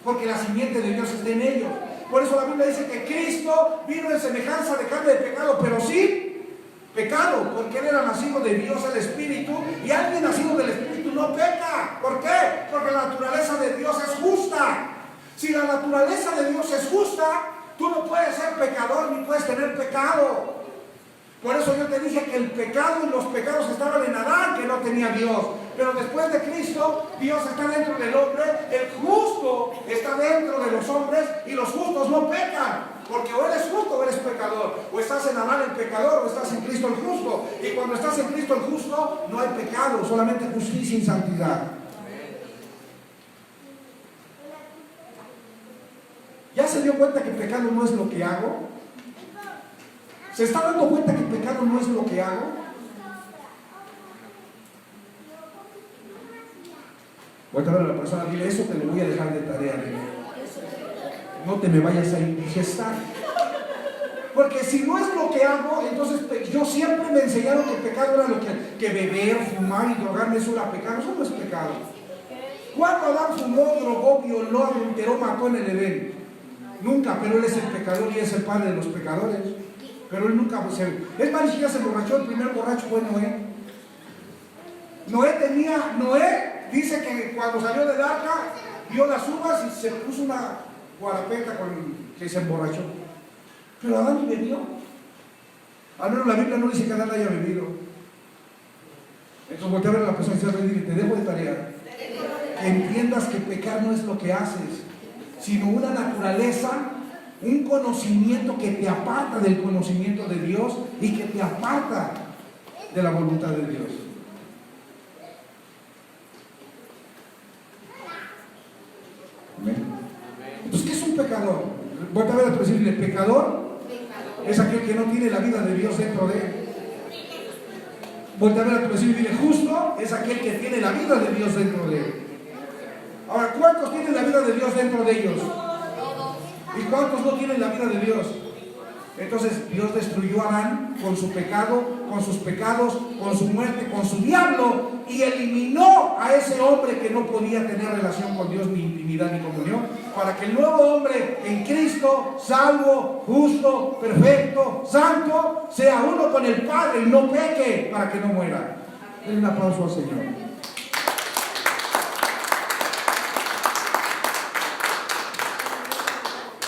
porque la simiente de Dios está en ellos. Por eso la Biblia dice que Cristo vino en semejanza de carne de pecado, pero sin pecado, porque Él era nacido de Dios, el Espíritu, y alguien nacido del Espíritu no peca. ¿Por qué? Porque la naturaleza de Dios es justa. Si la naturaleza de Dios es justa, tú no puedes ser pecador ni puedes tener pecado. Por eso yo te dije que el pecado y los pecados estaban en Adán, que no tenía Dios. Pero después de Cristo, Dios está dentro del hombre, el justo está dentro de los hombres, y los justos no pecan. Porque o eres justo o eres pecador. O estás en Adán el pecador o estás en Cristo el justo. Y cuando estás en Cristo el justo, no hay pecado, solamente justicia y santidad. ¿Ya se dio cuenta que pecado no es lo que hago? ¿Se está dando cuenta que pecado no es lo que hago? Voy a ver a la persona, dile, eso te lo voy a dejar de tarea, dile. No te me vayas a indigestar. Porque si no es lo que hago, entonces yo siempre me enseñaron que pecado era lo que beber, fumar y drogarme, eso era pecado. Eso no es pecado. ¿Cuándo Adán fumó, drogó, violó, adulteró, mató en el Edén? Nunca, pero él es el pecador y es el padre de los pecadores. Pero él nunca es más, ni siquiera se emborrachó. El primer borracho fue Noé. Noé dice que cuando salió del arca, vio las uvas y se puso una guarapeta que se emborrachó. Pero Adán ni bebió. Al menos la Biblia no dice que Adán haya bebido. Entonces voltea a ver a la persona y dice, te dejo de tarea que entiendas que pecar no es lo que haces, sino una naturaleza, un conocimiento que te aparta del conocimiento de Dios y que te aparta de la voluntad de Dios. Amén. Entonces, ¿qué es un pecador? Vuelta a ver a tu decirle, pecador es aquel que no tiene la vida de Dios dentro de él. Vuelta a ver a tu decirle, dile, justo es aquel que tiene la vida de Dios dentro de él. Ahora, ¿cuántos tienen la vida de Dios dentro de ellos? ¿Y cuántos no tienen la vida de Dios? Entonces Dios destruyó a Adán con su pecado, con sus pecados, con su muerte, con su diablo, y eliminó a ese hombre que no podía tener relación con Dios, ni intimidad, ni comunión, para que el nuevo hombre en Cristo, salvo, justo, perfecto, santo, sea uno con el Padre y no peque, para que no muera. Den un aplauso al Señor.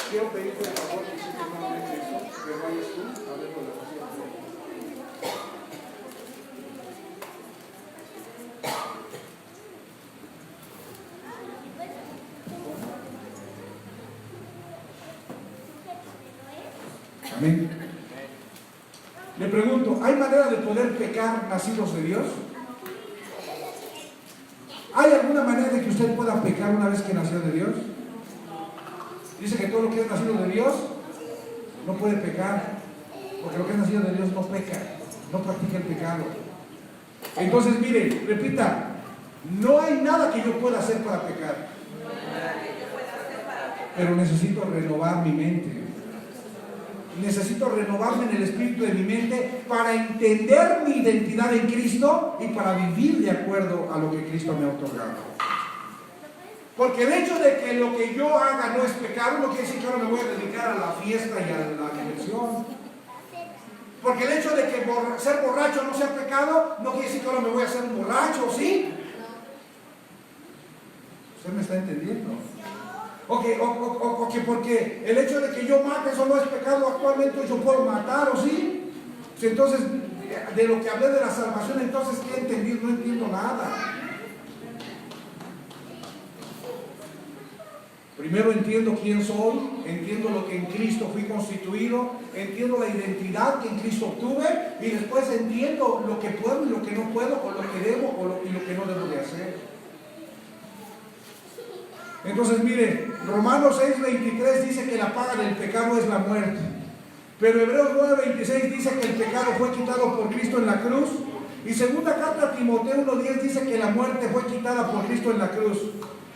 Quiero pedirte por favor que se tomen eso, que vayas tú a ver con la pasión. Amén. Le pregunto, ¿hay manera de poder pecar nacidos de Dios? ¿Hay alguna manera de que usted pueda pecar una vez que nació de Dios? Dice que todo lo que es nacido de Dios no puede pecar, porque lo que es nacido de Dios no peca, no practica el pecado. Entonces, mire, repita, no hay nada que yo pueda hacer para pecar, pero necesito renovar mi mente. Necesito renovarme en el espíritu de mi mente para entender mi identidad en Cristo y para vivir de acuerdo a lo que Cristo me ha otorgado. Porque el hecho de que lo que yo haga no es pecado, no quiere decir que ahora me voy a dedicar a la fiesta y a la diversión. Porque el hecho de que ser borracho no sea pecado, no quiere decir que ahora me voy a hacer un borracho, ¿sí? ¿Usted me está entendiendo? O que porque el hecho de que yo mate, eso no es pecado actualmente, yo puedo matar, ¿o sí? Pues entonces, de lo que hablé de la salvación, entonces, ¿qué he entendido? No entiendo nada. Primero entiendo quién soy, entiendo lo que en Cristo fui constituido, entiendo la identidad que en Cristo obtuve y después entiendo lo que puedo y lo que no puedo, o lo que debo y lo que no debo de hacer. Entonces mire, Romanos 6:23 dice que la paga del pecado es la muerte, pero Hebreos 9:26 dice que el pecado fue quitado por Cristo en la cruz, y segunda carta a Timoteo 1:10 dice que la muerte fue quitada por Cristo en la cruz.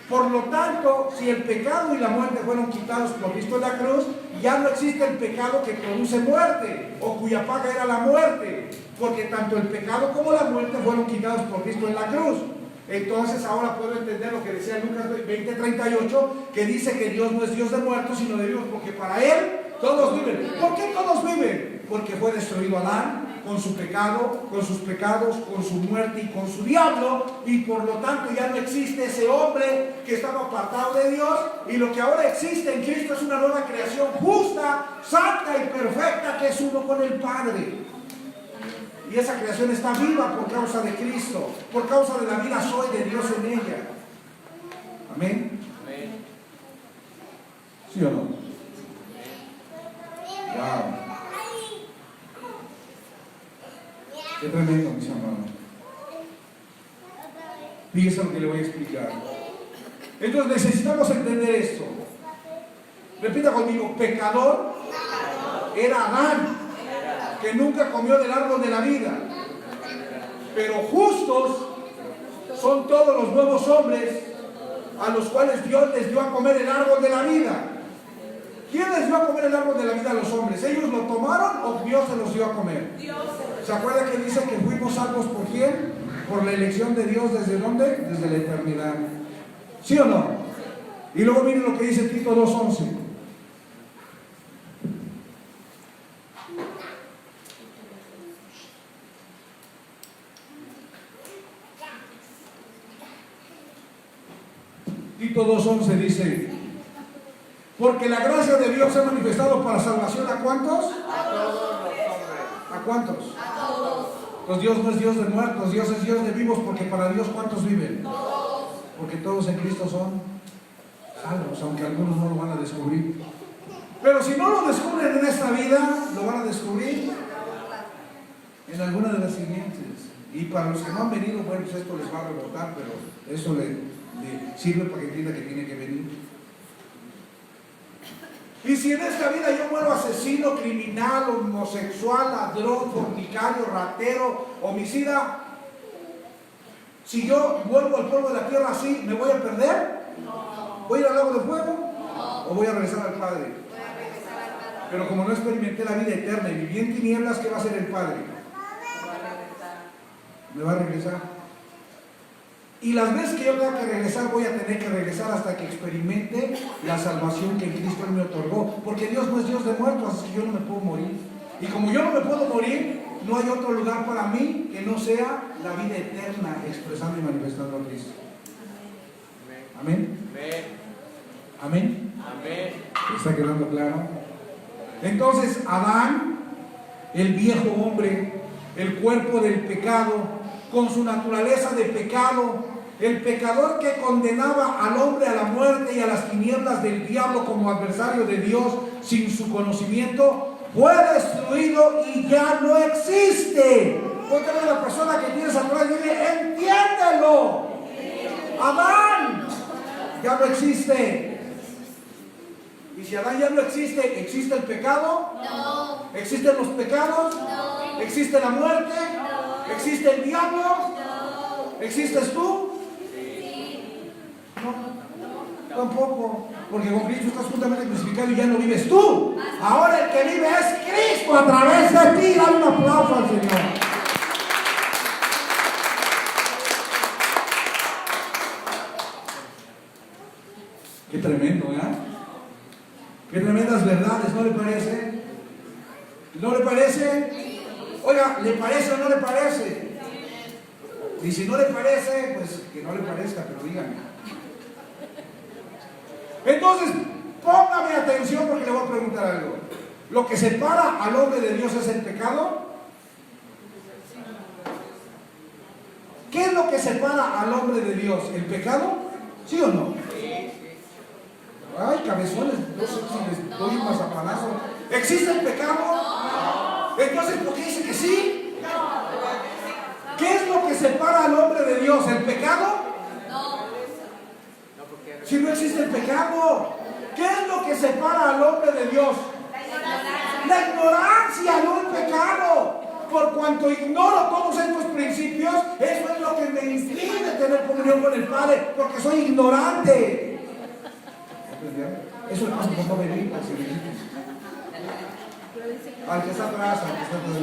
Por lo tanto, si el pecado y la muerte fueron quitados por Cristo en la cruz, ya no existe el pecado que produce muerte, o cuya paga era la muerte, porque tanto el pecado como la muerte fueron quitados por Cristo en la cruz. Entonces ahora puedo entender lo que decía Lucas 20:38, que dice que Dios no es Dios de muertos, sino de vivos, porque para Él todos viven. ¿Por qué todos viven? Porque fue destruido Adán con su pecado, con sus pecados, con su muerte y con su diablo, y por lo tanto ya no existe ese hombre que estaba apartado de Dios, y lo que ahora existe en Cristo es una nueva creación justa, santa y perfecta, que es uno con el Padre. Y esa creación está viva por causa de Cristo, por causa de la vida soy de Dios en ella. Amén. ¿Sí o no? Wow. Qué tremendo, mis hermanos. Fíjense lo que le voy a explicar. Entonces necesitamos entender esto. Repita conmigo, pecador era Adán, que nunca comió del árbol de la vida. Pero justos son todos los nuevos hombres a los cuales Dios les dio a comer el árbol de la vida. ¿Quién les dio a comer el árbol de la vida a los hombres? ¿Ellos lo tomaron o Dios se los dio a comer? ¿Se acuerda que dice que fuimos salvos por quién? Por la elección de Dios, ¿desde dónde? Desde la eternidad. ¿Sí o no? Y luego miren lo que dice Tito 2:11. Tito 2:11 dice: porque la gracia de Dios se ha manifestado para salvación ¿a cuántos? A todos los hombres. ¿A cuántos? A todos. Pues Dios no es Dios de muertos, Dios es Dios de vivos, porque para Dios ¿cuántos viven? Todos. Porque todos en Cristo son salvos, aunque algunos no lo van a descubrir. Pero si no lo descubren en esta vida, lo van a descubrir en alguna de las siguientes. Y para los que no han venido, bueno, pues esto les va a rebotar, pero eso le sirve para que entienda que tiene que venir. Y si en esta vida yo muero asesino, criminal, homosexual, ladrón, fornicario, ratero, homicida, si yo vuelvo al polvo de la tierra así, ¿me voy a perder? No. ¿Voy a ir al lago de fuego? No. ¿O voy a regresar al Padre? Voy a regresar al Padre. Pero como no experimenté la vida eterna y viví en tinieblas, ¿qué va a hacer el Padre? Voy a regresar. Me va a regresar. Y las veces que yo tenga que regresar, voy a tener que regresar hasta que experimente la salvación que Cristo me otorgó. Porque Dios no es Dios de muertos, así que yo no me puedo morir. Y como yo no me puedo morir, no hay otro lugar para mí que no sea la vida eterna expresando y manifestando a Cristo. Amén. Amén. Amén. ¿Está quedando claro? Entonces, Adán, el viejo hombre, el cuerpo del pecado, con su naturaleza de pecado, el pecador que condenaba al hombre a la muerte y a las tinieblas del diablo como adversario de Dios sin su conocimiento, fue destruido y ya no existe. Ponte a la persona que tienes atrás y dile: entiéndelo. Adán ya no existe. Y si Adán ya no existe, ¿existe el pecado? No. ¿Existen los pecados? No. ¿Existe la muerte? No. ¿Existe el diablo? No. ¿Existes tú? Sí. No, tampoco. Porque con Cristo estás juntamente crucificado y ya no vives tú. Ahora el que vive es Cristo a través de ti. Dale un aplauso al Señor. Qué tremendo, ¿eh? Qué tremendas verdades, ¿no le parece? ¿No le parece? Oiga, ¿le parece o no le parece? Y si no le parece, pues que no le parezca, pero dígame. Entonces, póngame atención porque le voy a preguntar algo. ¿Lo que separa al hombre de Dios es el pecado? ¿Qué es lo que separa al hombre de Dios? ¿El pecado? ¿Sí o no? Ay, cabezones, no sé si les doy un mazapanazo. ¿Existe el pecado? No. Entonces, ¿por qué dice que sí? ¿Qué es lo que separa al hombre de Dios? ¿El pecado? No. Si no existe el pecado, ¿qué es lo que separa al hombre de Dios? La ignorancia, no el pecado. Por cuanto ignoro todos estos principios, eso es lo que me impide tener comunión con el Padre, porque soy ignorante. Eso es como venir al que está atrás, al que está atrás.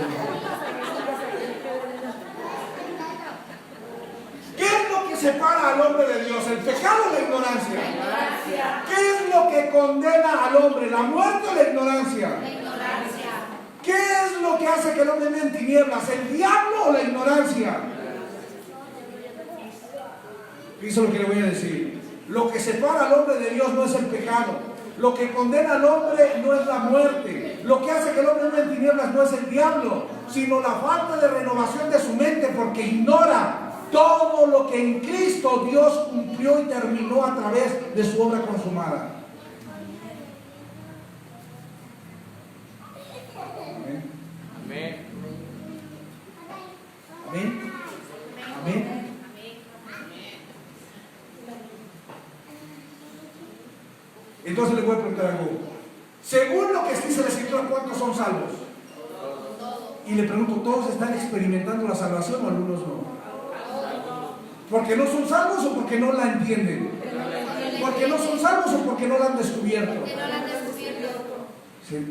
¿Qué es lo que separa al hombre de Dios? ¿El pecado o la ignorancia? ¿Qué es lo que condena al hombre? ¿La muerte o la ignorancia? La ignorancia. ¿Qué es lo que hace que el hombre viva en tinieblas? ¿El diablo o la ignorancia? Eso es lo que le voy a decir. Lo que separa al hombre de Dios no es el pecado. Lo que condena al hombre no es la muerte. Lo que hace que el hombre viva en tinieblas no es el diablo, sino la falta de renovación de su mente, porque ignora todo lo que en Cristo Dios cumplió y terminó a través de su obra consumada. Amén. Amén. Amén. Amén. Entonces le voy a preguntar algo. Según lo que dice la Escritura, ¿cuántos son salvos? Y le pregunto, ¿todos están experimentando la salvación o algunos no? ¿Porque no son salvos o porque no la entienden? ¿Porque no son salvos o porque no la han descubierto?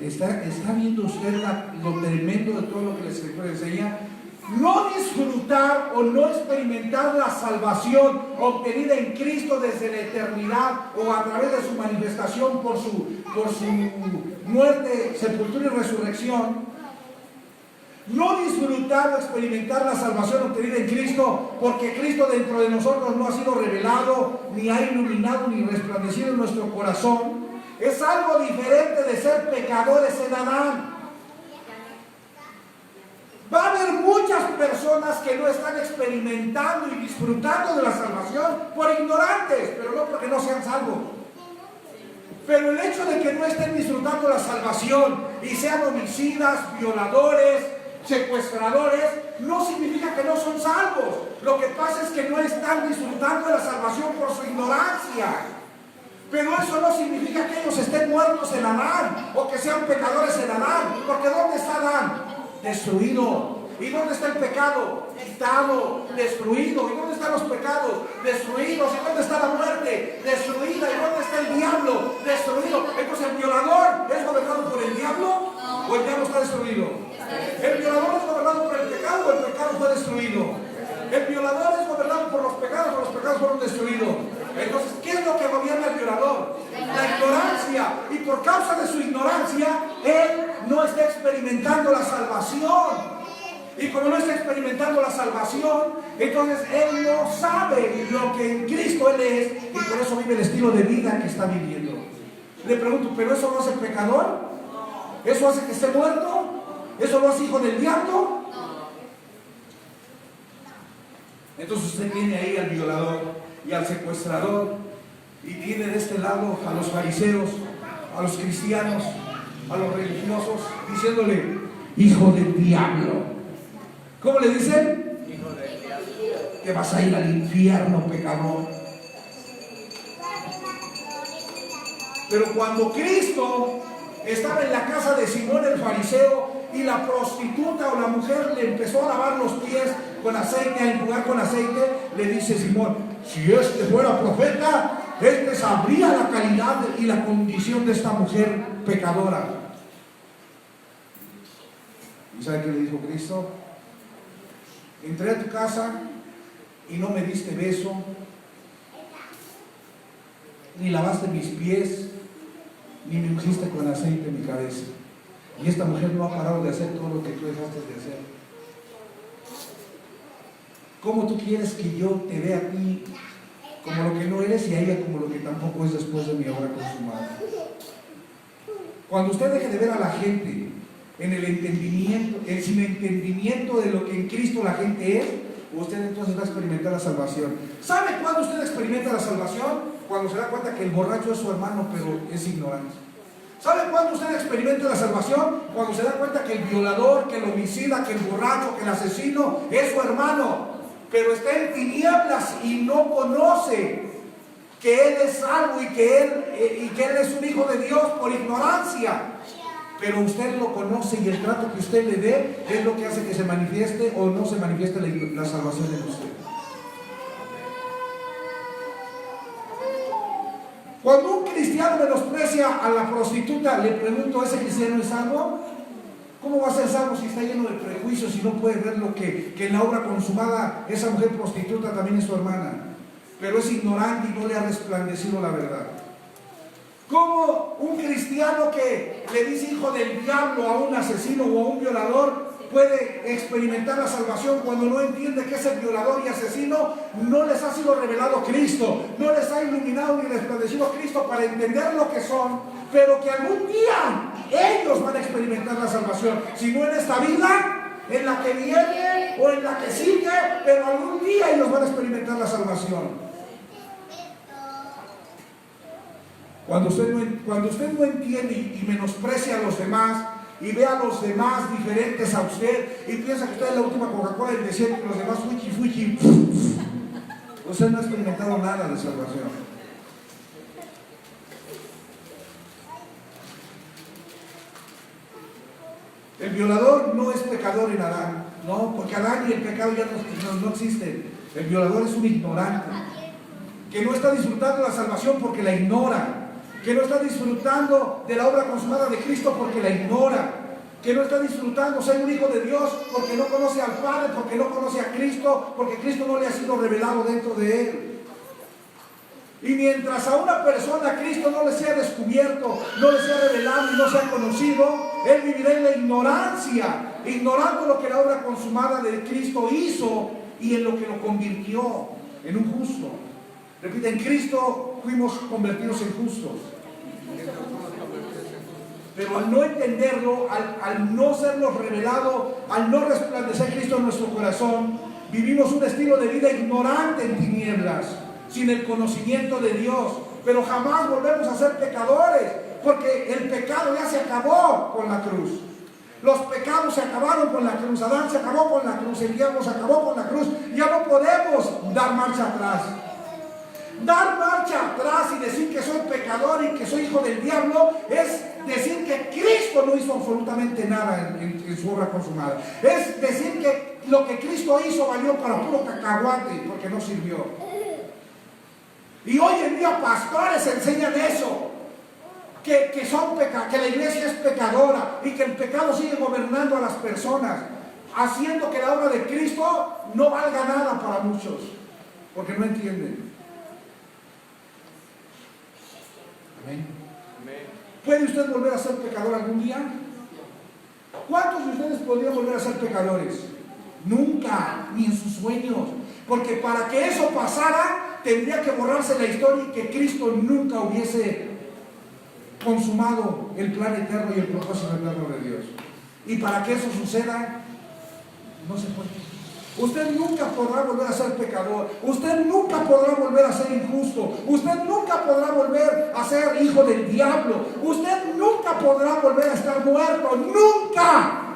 ¿Está viendo usted lo tremendo de todo lo que la Escritura enseña? No disfrutar o no experimentar la salvación obtenida en Cristo desde la eternidad o a través de su manifestación por su muerte, sepultura y resurrección. No disfrutar o experimentar la salvación obtenida en Cristo porque Cristo dentro de nosotros no ha sido revelado, ni ha iluminado, ni resplandecido en nuestro corazón. Es algo diferente de ser pecadores en Adán. Va a haber muchas personas que no están experimentando y disfrutando de la salvación por ignorantes, pero no porque no sean salvos. Pero el hecho de que no estén disfrutando la salvación y sean homicidas, violadores, secuestradores, no significa que no son salvos. Lo que pasa es que no están disfrutando de la salvación por su ignorancia. Pero eso no significa que ellos estén muertos en Adán o que sean pecadores en Adán, porque ¿dónde está Adán? Destruido. ¿Y dónde está el pecado? Quitado, destruido. ¿Y dónde están los pecados? Destruidos. ¿Y dónde está la muerte? Destruida. ¿Y dónde está el diablo? Destruido. Entonces, ¿el violador es gobernado por el diablo o el diablo está destruido? El violador es gobernado por el pecado o el pecado fue destruido. El violador es gobernado por los pecados o los pecados fueron destruidos. Entonces, ¿qué es lo que gobierna el violador? La ignorancia. Y por causa de su ignorancia, él no está experimentando la salvación. Y como no está experimentando la salvación, entonces él no sabe lo que en Cristo él es, y por eso vive el estilo de vida que está viviendo. Le pregunto, ¿pero eso lo hace pecador? ¿Eso hace que esté muerto? ¿Eso lo hace hijo del diablo? Entonces usted tiene ahí al violador y al secuestrador, y tiene de este lado a los fariseos, a los cristianos, a los religiosos, diciéndole, hijo del diablo. ¿Cómo le dicen? Hijo del diablo. Te vas a ir al infierno, pecador. Pero cuando Cristo estaba en la casa de Simón el fariseo y la prostituta o la mujer le empezó a lavar los pies con aceite, a enjuagar con aceite, le dice Simón, si este fuera profeta, este sabría la calidad y la condición de esta mujer pecadora. ¿Y sabe qué le dijo Cristo? Entré a tu casa y no me diste beso, ni lavaste mis pies, ni me ungiste con aceite en mi cabeza. Y esta mujer no ha parado de hacer todo lo que tú dejaste de hacer. ¿Cómo tú quieres que yo te vea a ti como lo que no eres y a ella como lo que tampoco es después de mi obra consumada? Cuando usted deje de ver a la gente en el entendimiento, sin entendimiento de lo que en Cristo la gente es, usted entonces va a experimentar la salvación. ¿Sabe cuándo usted experimenta la salvación? Cuando se da cuenta que el borracho es su hermano, pero es ignorante. ¿Sabe cuándo usted experimenta la salvación? Cuando se da cuenta que el violador, que el homicida, que el borracho, que el asesino es su hermano, pero está en tinieblas y no conoce que él es salvo y que él es un hijo de Dios por ignorancia. Pero usted lo conoce y el trato que usted le dé es lo que hace que se manifieste o no se manifieste la salvación en usted. Cuando un cristiano menosprecia a la prostituta, le pregunto, ¿ese cristiano es salvo? ¿Cómo va a ser salvo si está lleno de prejuicios y no puede ver lo que en la obra consumada esa mujer prostituta también es su hermana? Pero es ignorante y no le ha resplandecido la verdad. ¿Cómo un cristiano que le dice hijo del diablo a un asesino o a un violador puede experimentar la salvación cuando no entiende que ese violador y asesino no les ha sido revelado Cristo, no les ha iluminado ni resplandecido Cristo para entender lo que son, pero que algún día ellos van a experimentar la salvación? Si no en esta vida, en la que viene o en la que sigue, pero algún día ellos van a experimentar la salvación. Cuando usted no entiende y menosprecia a los demás y ve a los demás diferentes a usted y piensa que usted es la última Coca-Cola del desierto y los demás fuchi, usted no ha experimentado nada de salvación. El violador no es pecador en Adán, no, porque Adán y el pecado ya no existen. El violador es un ignorante, que no está disfrutando de la salvación porque la ignora, que no está disfrutando de la obra consumada de Cristo porque la ignora, que no está disfrutando ser un hijo de Dios porque no conoce al Padre, porque no conoce a Cristo, porque Cristo no le ha sido revelado dentro de él. Y mientras a una persona Cristo no le sea descubierto, no le sea revelado y no sea conocido, él vivirá en la ignorancia, ignorando lo que la obra consumada de Cristo hizo y en lo que lo convirtió en un justo. Repite, en Cristo fuimos convertidos en justos. Pero al no entenderlo, al no sernos revelado, al no resplandecer Cristo en nuestro corazón, vivimos un estilo de vida ignorante en tinieblas, sin el conocimiento de Dios. Pero jamás volvemos a ser pecadores, porque el pecado ya se acabó con la cruz. Los pecados se acabaron con la cruz. Adán se acabó con la cruz, el diablo se acabó con la cruz. Ya no podemos dar marcha atrás. Dar marcha atrás y decir que soy pecador y que soy hijo del diablo es decir que Cristo no hizo absolutamente nada en su obra consumada. Es decir que lo que Cristo hizo valió para puro cacahuate porque no sirvió. Y hoy en día pastores enseñan eso, que la iglesia es pecadora y que el pecado sigue gobernando a las personas, haciendo que la obra de Cristo no valga nada para muchos, porque no entienden. Amén. ¿Puede usted volver a ser pecador algún día? ¿Cuántos de ustedes podrían volver a ser pecadores? Nunca, ni en sus sueños, porque para que eso pasara tendría que borrarse la historia y que Cristo nunca hubiese consumado el plan eterno y el propósito eterno de Dios. Y para que eso suceda, no se puede. Usted nunca podrá volver a ser pecador. Usted nunca podrá volver a ser injusto. Usted nunca podrá volver a ser hijo del diablo. Usted nunca podrá volver a estar muerto. ¡Nunca!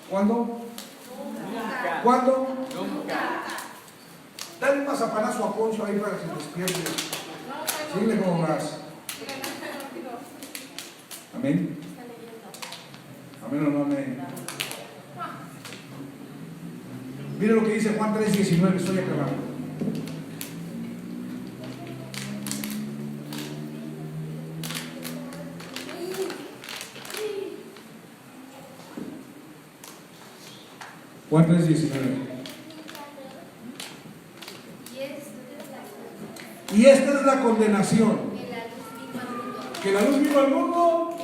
¿Cuándo? Nunca. ¿Cuándo? Nunca. Dale un mazapanazo a Poncho ahí para que se despierte. Dile cómo vas. Amén. Amén o no amén. Mire lo que dice Juan 3:19. Estoy acabando. Juan 3:19. Y esta es la condenación. Que la luz vino al mundo.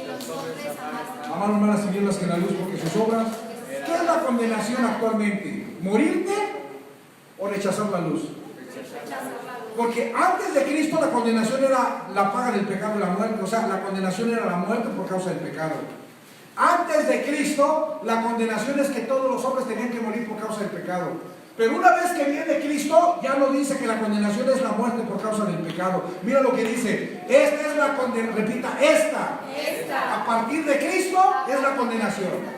Amaron más las tinieblas que la luz porque sus obras. ¿Qué es la condenación actualmente? ¿Morirte o rechazar la luz? Porque antes de Cristo la condenación era la paga del pecado y la muerte. O sea, la condenación era la muerte por causa del pecado. Antes de Cristo, la condenación es que todos los hombres tenían que morir por causa del pecado. Pero una vez que viene Cristo, ya no dice que la condenación es la muerte por causa del pecado. Mira lo que dice. Esta es la condenación. Repita, esta. A partir de Cristo es la condenación.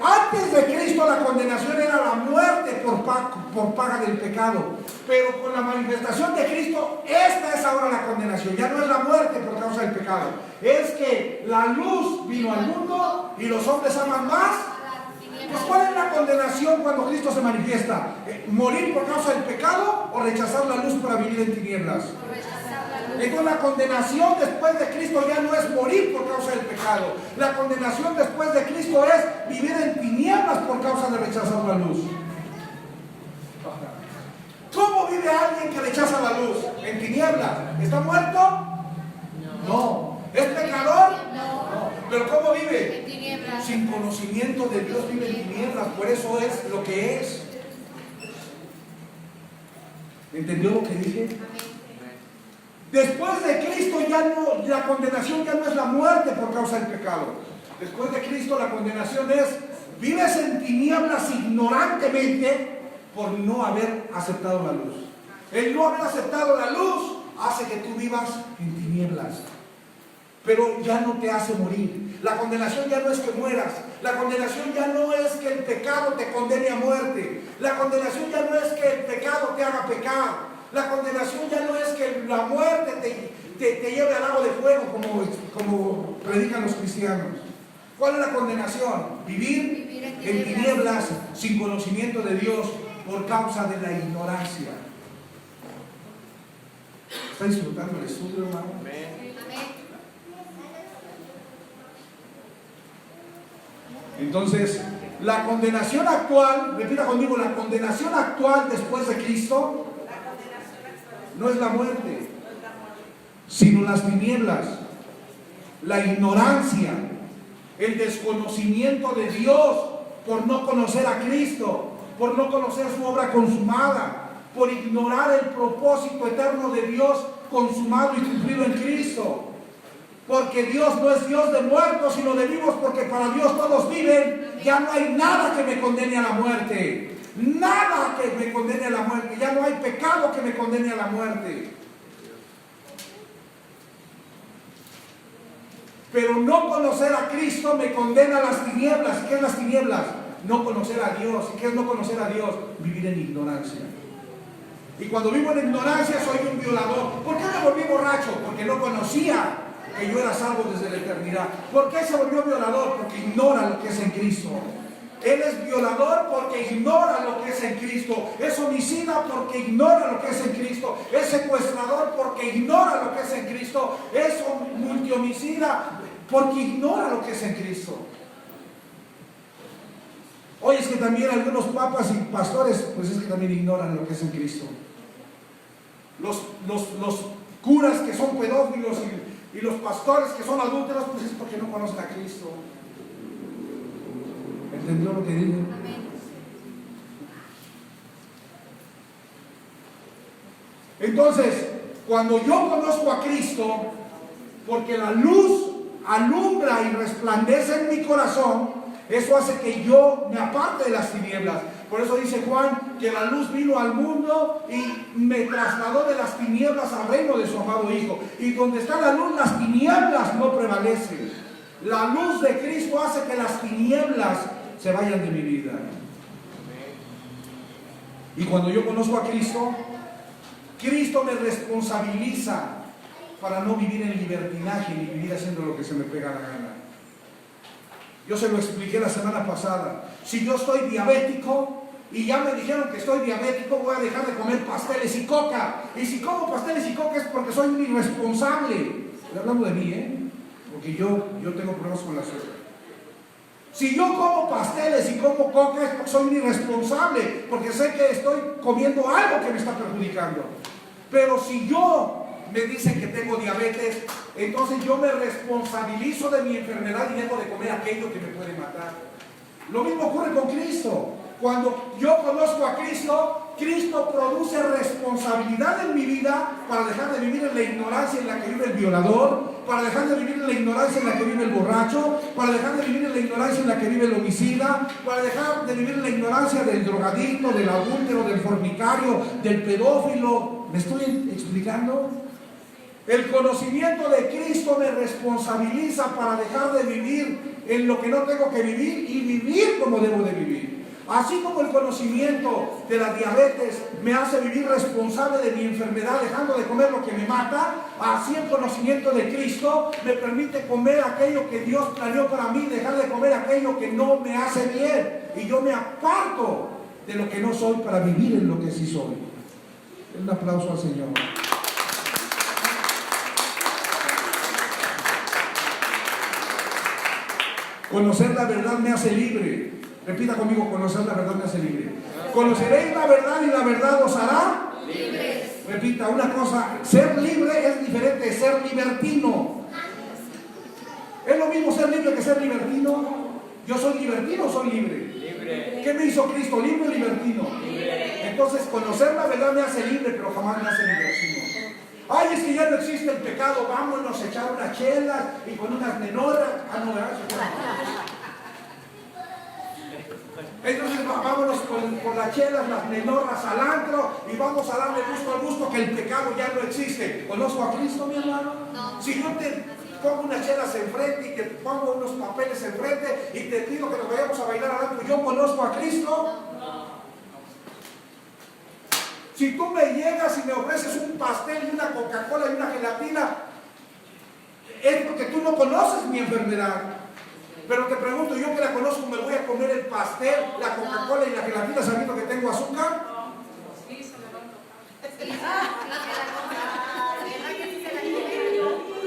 Antes de Cristo la condenación era la muerte por paga del pecado. Pero con la manifestación de Cristo, esta es ahora la condenación. Ya no es la muerte por causa del pecado. Es que la luz vino al mundo y los hombres aman más. Pues ¿cuál es la condenación cuando Cristo se manifiesta? ¿Morir por causa del pecado o rechazar la luz para vivir en tinieblas? Entonces la condenación después de Cristo ya no es morir por causa del pecado. La condenación después de Cristo es vivir en tinieblas por causa de rechazar la luz. ¿Cómo vive alguien que rechaza la luz? ¿En tinieblas? ¿Está muerto? No. ¿Es pecador? No. ¿Pero cómo vive? En tinieblas. Sin conocimiento de Dios vive en tinieblas. Por eso es lo que es. ¿Entendió lo que dije? Después de Cristo ya no, la condenación ya no es la muerte por causa del pecado. Después de Cristo la condenación es vives en tinieblas ignorantemente por no haber aceptado la luz. El no haber aceptado la luz hace que tú vivas en tinieblas, pero ya no te hace morir. La condenación ya no es que mueras. La condenación ya no es que el pecado te condene a muerte. La condenación ya no es que el pecado te haga pecar. La condenación ya no es que la muerte te lleve al lago de fuego, como predican los cristianos. ¿Cuál es la condenación? Vivir en tinieblas sin conocimiento de Dios por causa de la ignorancia. ¿Está disfrutando el estudio, hermano? Amén. Entonces, la condenación actual, repita conmigo, la condenación actual después de Cristo no es la muerte, sino las tinieblas, la ignorancia, el desconocimiento de Dios por no conocer a Cristo, por no conocer su obra consumada, por ignorar el propósito eterno de Dios consumado y cumplido en Cristo. Porque Dios no es Dios de muertos, sino de vivos, porque para Dios todos viven. Ya no hay nada que me condene a la muerte. Nada que me condene a la muerte. Ya no hay pecado que me condene a la muerte. Pero no conocer a Cristo me condena a las tinieblas. ¿Qué es las tinieblas? No conocer a Dios. ¿Y qué es no conocer a Dios? Vivir en ignorancia. Y cuando vivo en ignorancia soy un violador. ¿Por qué me volví borracho? Porque no conocía que yo era salvo desde la eternidad. ¿Por qué se volvió violador? Porque ignora lo que es en Cristo. Él es violador porque ignora lo que es en Cristo. Es homicida porque ignora lo que es en Cristo. Es secuestrador porque ignora lo que es en Cristo. Es multihomicida porque ignora lo que es en Cristo. Hoy es que también algunos papas y pastores, pues es que también ignoran lo que es en Cristo. Los curas que son pedófilos y los pastores que son adúlteros, pues es porque no conocen a Cristo. ¿Entendió lo que digo? Entonces, cuando yo conozco a Cristo, porque la luz alumbra y resplandece en mi corazón, eso hace que yo me aparte de las tinieblas. Por eso dice Juan que la luz vino al mundo y me trasladó de las tinieblas al reino de su amado Hijo. Y donde está la luz, las tinieblas no prevalecen. La luz de Cristo hace que las tinieblas se vayan de mi vida. Y cuando yo conozco a Cristo, Cristo me responsabiliza para no vivir en libertinaje ni vivir haciendo lo que se me pega la gana. Yo se lo expliqué la semana pasada. Si yo estoy diabético y ya me dijeron que estoy diabético, voy a dejar de comer pasteles y coca. Y si como pasteles y coca es porque soy un irresponsable. Estoy hablando de mí, porque yo tengo problemas con la azúcar. Si yo como pasteles y como coca es porque soy un irresponsable, porque sé que estoy comiendo algo que me está perjudicando. Pero si yo me dicen que tengo diabetes, entonces yo me responsabilizo de mi enfermedad y dejo de comer aquello que me puede matar. Lo mismo ocurre con Cristo. Cuando yo conozco a Cristo, Cristo produce responsabilidad en mi vida para dejar de vivir en la ignorancia en la que vive el violador, para dejar de vivir en la ignorancia en la que vive el borracho, para dejar de vivir en la ignorancia en la que vive el homicida, para dejar de vivir en la ignorancia del drogadicto, del adúltero, del fornicario, del pedófilo. ¿Me estoy explicando? El conocimiento de Cristo me responsabiliza para dejar de vivir en lo que no tengo que vivir y vivir como debo de vivir. Así como el conocimiento de la diabetes me hace vivir responsable de mi enfermedad dejando de comer lo que me mata, así el conocimiento de Cristo me permite comer aquello que Dios planeó para mí, dejar de comer aquello que no me hace bien. Y yo me aparto de lo que no soy para vivir en lo que sí soy. Un aplauso al Señor. Conocer la verdad me hace libre. Repita conmigo, conocer la verdad me hace libre. Conoceréis la verdad y la verdad os hará libres. Repita, una cosa, ser libre es diferente de ser libertino. ¿Es lo mismo ser libre que ser libertino? ¿Yo soy libertino o soy libre? Libre. ¿Qué me hizo Cristo? ¿Libre o libertino? Libre. Entonces, conocer la verdad me hace libre, pero jamás me hace libertino. Ay, es que ya no existe el pecado, vámonos a echar unas chelas y con unas menorras. Entonces vámonos por las chelas, las menorras al antro y vamos a darle gusto al gusto que el pecado ya no existe. ¿Conozco a Cristo, mi hermano? No. Si yo te pongo unas chelas enfrente y te pongo unos papeles enfrente y te pido que nos vayamos a bailar al antro, ¿yo conozco a Cristo? No. Si tú me llegas y me ofreces un pastel y una Coca-Cola y una gelatina, es porque tú no conoces mi enfermedad. Pero te pregunto, yo que la conozco, ¿me voy a comer el pastel, la Coca-Cola y la gelatina sabiendo que tengo azúcar?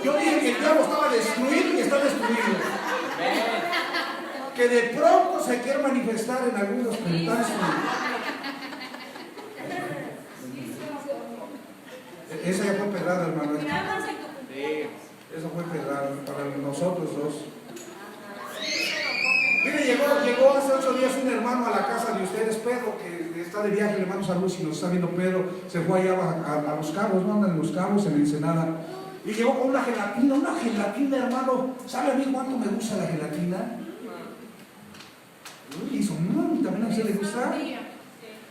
Yo dije que el diablo estaba destruido y está destruido. Que de pronto se quiere manifestar en algunos comentarios. Esa ya fue pedrada, hermano. Eso fue pedrada para nosotros dos. Mire, llegó hace 8 días un hermano a la casa de ustedes, Pedro, que está de viaje. Le mando saludos si nos está viendo Pedro. Se fue allá a Los Cabos, no andan en Los Cabos, en Ensenada. Y llegó con una gelatina, hermano. ¿Sabe a mí cuánto me gusta la gelatina? Uy, hizo, también a usted le gusta.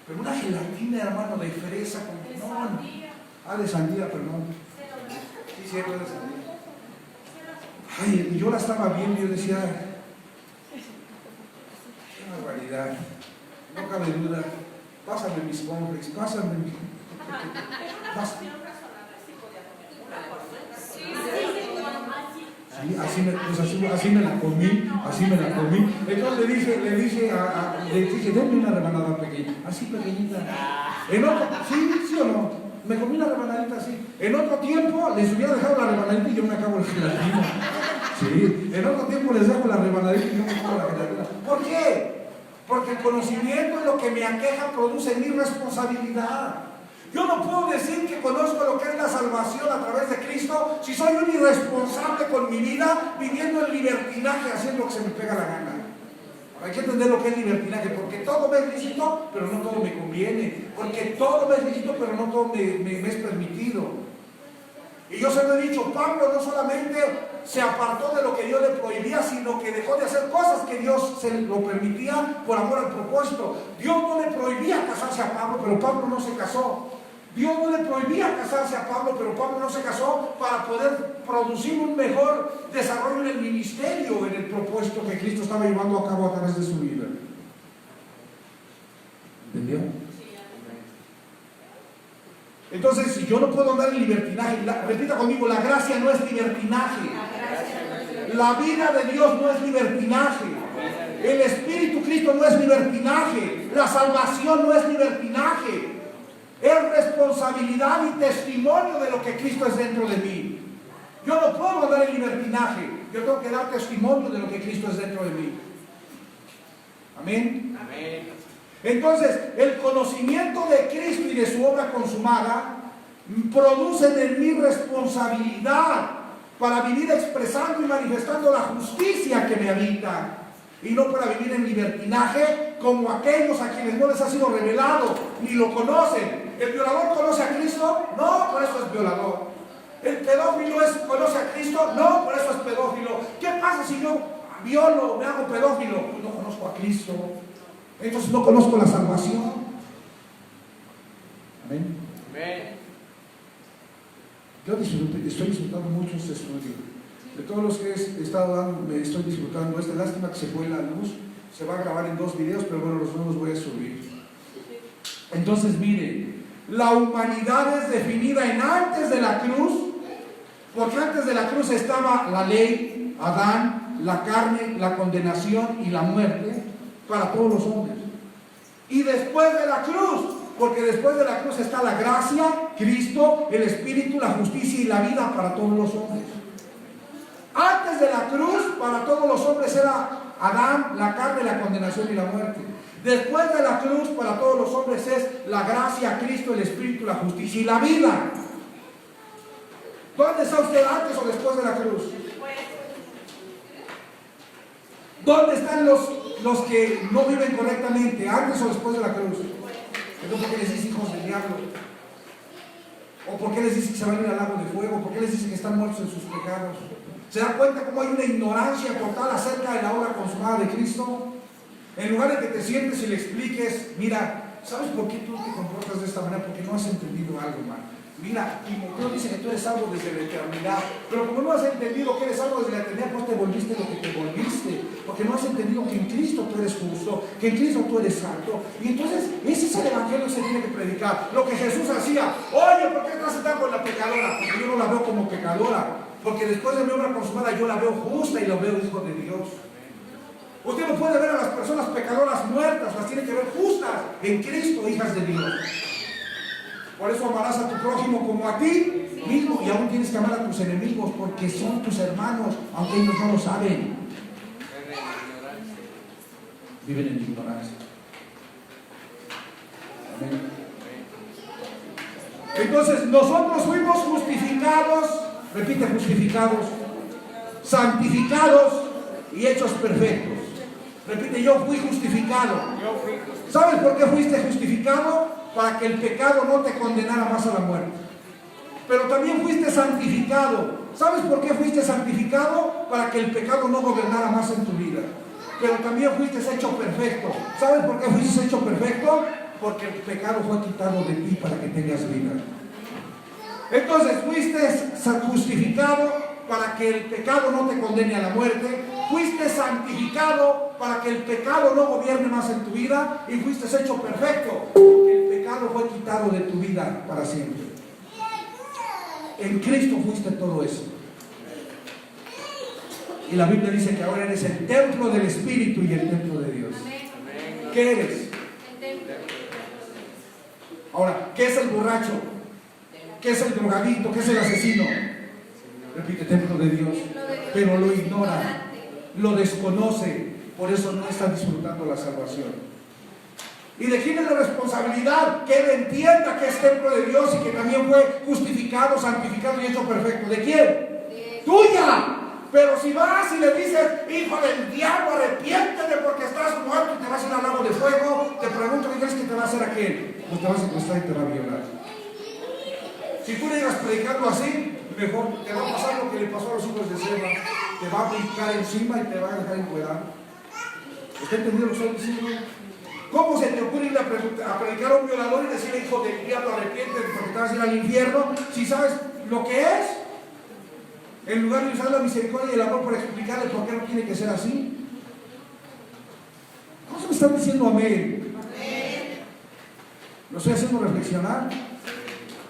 Pero una gelatina, hermano, de fresa con... No, de sandía, perdón. Sí, cierto, de sandía. Ay, y yo la estaba viendo y yo decía, qué barbaridad. No cabe duda. Pásame mis complex, pásame mis... Sí, así me la comí. Entonces le dije, denme una rebanada pequeña, así pequeñita. En otro, sí o no, me comí una rebanadita así. En otro tiempo les hubiera dejado la rebanadita y yo me acabo la gelatina. Sí, en otro tiempo les dejo la rebanadita y yo me acabo la gelatina. ¿Por qué? Porque el conocimiento de lo que me aqueja produce mi responsabilidad. Yo no puedo decir que conozco lo que es la salvación a través de Cristo si soy un irresponsable con mi vida, viviendo en libertinaje, haciendo lo que se me pega la gana. Hay que entender lo que es libertinaje, porque todo me es lícito, pero no todo me conviene. Porque todo me es lícito, pero no todo me es permitido. Y yo se lo he dicho, Pablo no solamente se apartó de lo que Dios le prohibía, sino que dejó de hacer cosas que Dios se lo permitía por amor al propósito. Dios no le prohibía casarse a Pablo, pero Pablo no se casó. Dios no le prohibía casarse a Pablo, pero Pablo no se casó para poder producir un mejor desarrollo en el ministerio, en el propósito que Cristo estaba llevando a cabo a través de su vida. ¿Entendió? Entonces, si yo no puedo andar en libertinaje, repita conmigo, la gracia no es libertinaje. La vida de Dios no es libertinaje. El Espíritu Cristo no es libertinaje. La salvación no es libertinaje. Es responsabilidad y testimonio de lo que Cristo es dentro de mí. Yo no puedo andar en libertinaje. Yo tengo que dar testimonio de lo que Cristo es dentro de mí. Amén. Amén. Entonces, el conocimiento de Cristo y de su obra consumada producen en mí responsabilidad para vivir expresando y manifestando la justicia que me habita, y no para vivir en libertinaje como aquellos a quienes no les ha sido revelado ni lo conocen. ¿El violador conoce a Cristo? No, por eso es violador. ¿El pedófilo conoce a Cristo? No, por eso es pedófilo. ¿Qué pasa si yo violo, me hago pedófilo? Pues no conozco a Cristo. Entonces no conozco la salvación. Amén. Amén. Yo estoy disfrutando mucho este estudio. De todos los que he estado dando, me estoy disfrutando. Esta lástima que se fue la luz. Se va a grabar en 2 videos, pero bueno, los 2 los voy a subir. Entonces, mire, la humanidad es definida en antes de la cruz, porque antes de la cruz estaba la ley, Adán, la carne, la condenación y la muerte para todos los hombres. Y después de la cruz, porque después de la cruz está la gracia, Cristo, el Espíritu, la justicia y la vida para todos los hombres. Antes de la cruz, para todos los hombres era Adán, la carne, la condenación y la muerte. Después de la cruz, para todos los hombres es la gracia, Cristo, el Espíritu, la justicia y la vida. ¿Dónde está usted antes o después de la cruz? ¿Dónde están los que no viven correctamente, antes o después de la cruz? Entonces, ¿por qué les dice hijos del diablo? ¿O por qué les dice que se van a ir al lago de fuego? ¿Por qué les dice que están muertos en sus pecados? ¿Se dan cuenta cómo hay una ignorancia total acerca de la obra consumada de Cristo? En lugar de que te sientes y le expliques, mira, ¿sabes por qué tú te comportas de esta manera? Porque no has entendido algo, hermano. Mira, Timoteo dice que tú eres salvo desde la eternidad, pero como no has entendido que eres salvo desde la eternidad, no te volviste lo que te volviste, porque no has entendido que en Cristo tú eres justo, que en Cristo tú eres santo. Y entonces ese es el evangelio que se tiene que predicar. Lo que Jesús hacía: oye, ¿por qué estás sentado con la pecadora? Porque yo no la veo como pecadora, porque después de mi obra consumada yo la veo justa y la veo hijo de Dios. Usted no puede ver a las personas pecadoras muertas, las tiene que ver justas en Cristo, hijas de Dios. Por eso amarás a tu prójimo como a ti mismo, y aún tienes que amar a tus enemigos porque son tus hermanos, aunque ellos no lo saben. Viven en ignorancia. Amén. Entonces nosotros fuimos justificados, repite, justificados, santificados y hechos perfectos. Repite, yo fui justificado. ¿Sabes por qué fuiste justificado? Para que el pecado no te condenara más a la muerte. Pero también fuiste santificado. ¿Sabes por qué fuiste santificado? Para que el pecado no gobernara más en tu vida. Pero también fuiste hecho perfecto. ¿Sabes por qué fuiste hecho perfecto? Porque el pecado fue quitado de ti para que tengas vida. Entonces fuiste justificado para que el pecado no te condene a la muerte. Fuiste santificado para que el pecado no gobierne más en tu vida. Y fuiste hecho perfecto porque el pecado fue quitado de tu vida para siempre. En Cristo fuiste todo eso. Y la Biblia dice que ahora eres el templo del Espíritu y el templo de Dios. ¿Qué eres? Ahora, ¿qué es el borracho? ¿Qué es el drogadicto? ¿Qué es el asesino? Repite, templo de Dios. Pero lo ignora, lo desconoce, por eso no está disfrutando la salvación. ¿Y de quién es la responsabilidad? Que él entienda que es templo de Dios y que también fue justificado, santificado y hecho perfecto. ¿De quién? ¡Tuya! Pero si vas y le dices: hijo del diablo, arrepiéntete porque estás muerto y te vas a ir al lago de fuego, te pregunto, ¿qué crees que te va a hacer aquel? Pues te va a secuestrar y te va a violar. Si tú le llegas predicando así, mejor te va a pasar lo que le pasó a los hijos de Seba. Te va a brincar encima y te va a dejar encuerado. ¿Está entendiendo lo que estoy diciendo? ¿Cómo se te ocurre ir a predicar a un violador y decirle: hijo del diablo, arrepiéntete porque te vas a ir al infierno? Si sabes lo que es, en lugar de usar la misericordia y el amor para explicarle por qué no tiene que ser así. ¿Cómo se me están diciendo amén? Lo estoy haciendo reflexionar.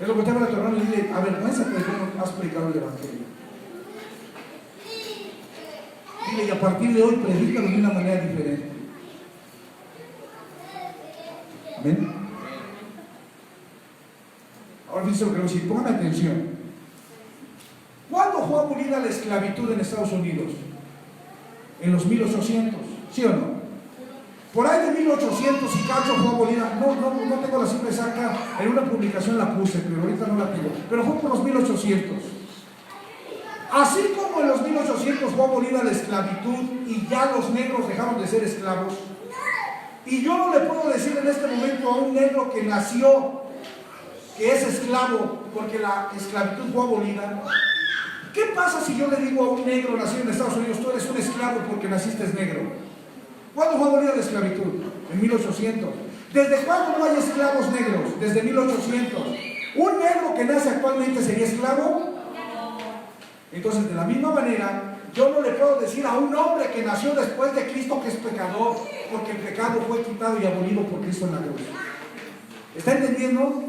Es lo que te habla a tu hermano y dile: avergüénzate de cómo has predicado el evangelio. Dile: y a partir de hoy predícalo de una manera diferente. Amén. Ahora fíjense lo que voy a decir, pongan atención. ¿Cuándo fue abolida la esclavitud en Estados Unidos? En los 1800, ¿sí o no? Por ahí de 1800 y cacho fue abolida. No tengo la cifra exacta, en una publicación la puse, pero ahorita no la tengo. Pero fue por los 1800. Así como en los 1800 fue abolida la esclavitud y ya los negros dejaron de ser esclavos. Y yo no le puedo decir en este momento a un negro que nació que es esclavo porque la esclavitud fue abolida. ¿Qué pasa si yo le digo a un negro nacido en Estados Unidos: tú eres un esclavo porque naciste negro? ¿Cuándo fue abolida la esclavitud? En 1800. ¿Desde cuándo no hay esclavos negros? Desde 1800. ¿Un negro que nace actualmente sería esclavo? Entonces, de la misma manera, yo no le puedo decir a un hombre que nació después de Cristo que es pecador, porque el pecado fue quitado y abolido por Cristo en la cruz. ¿Está entendiendo?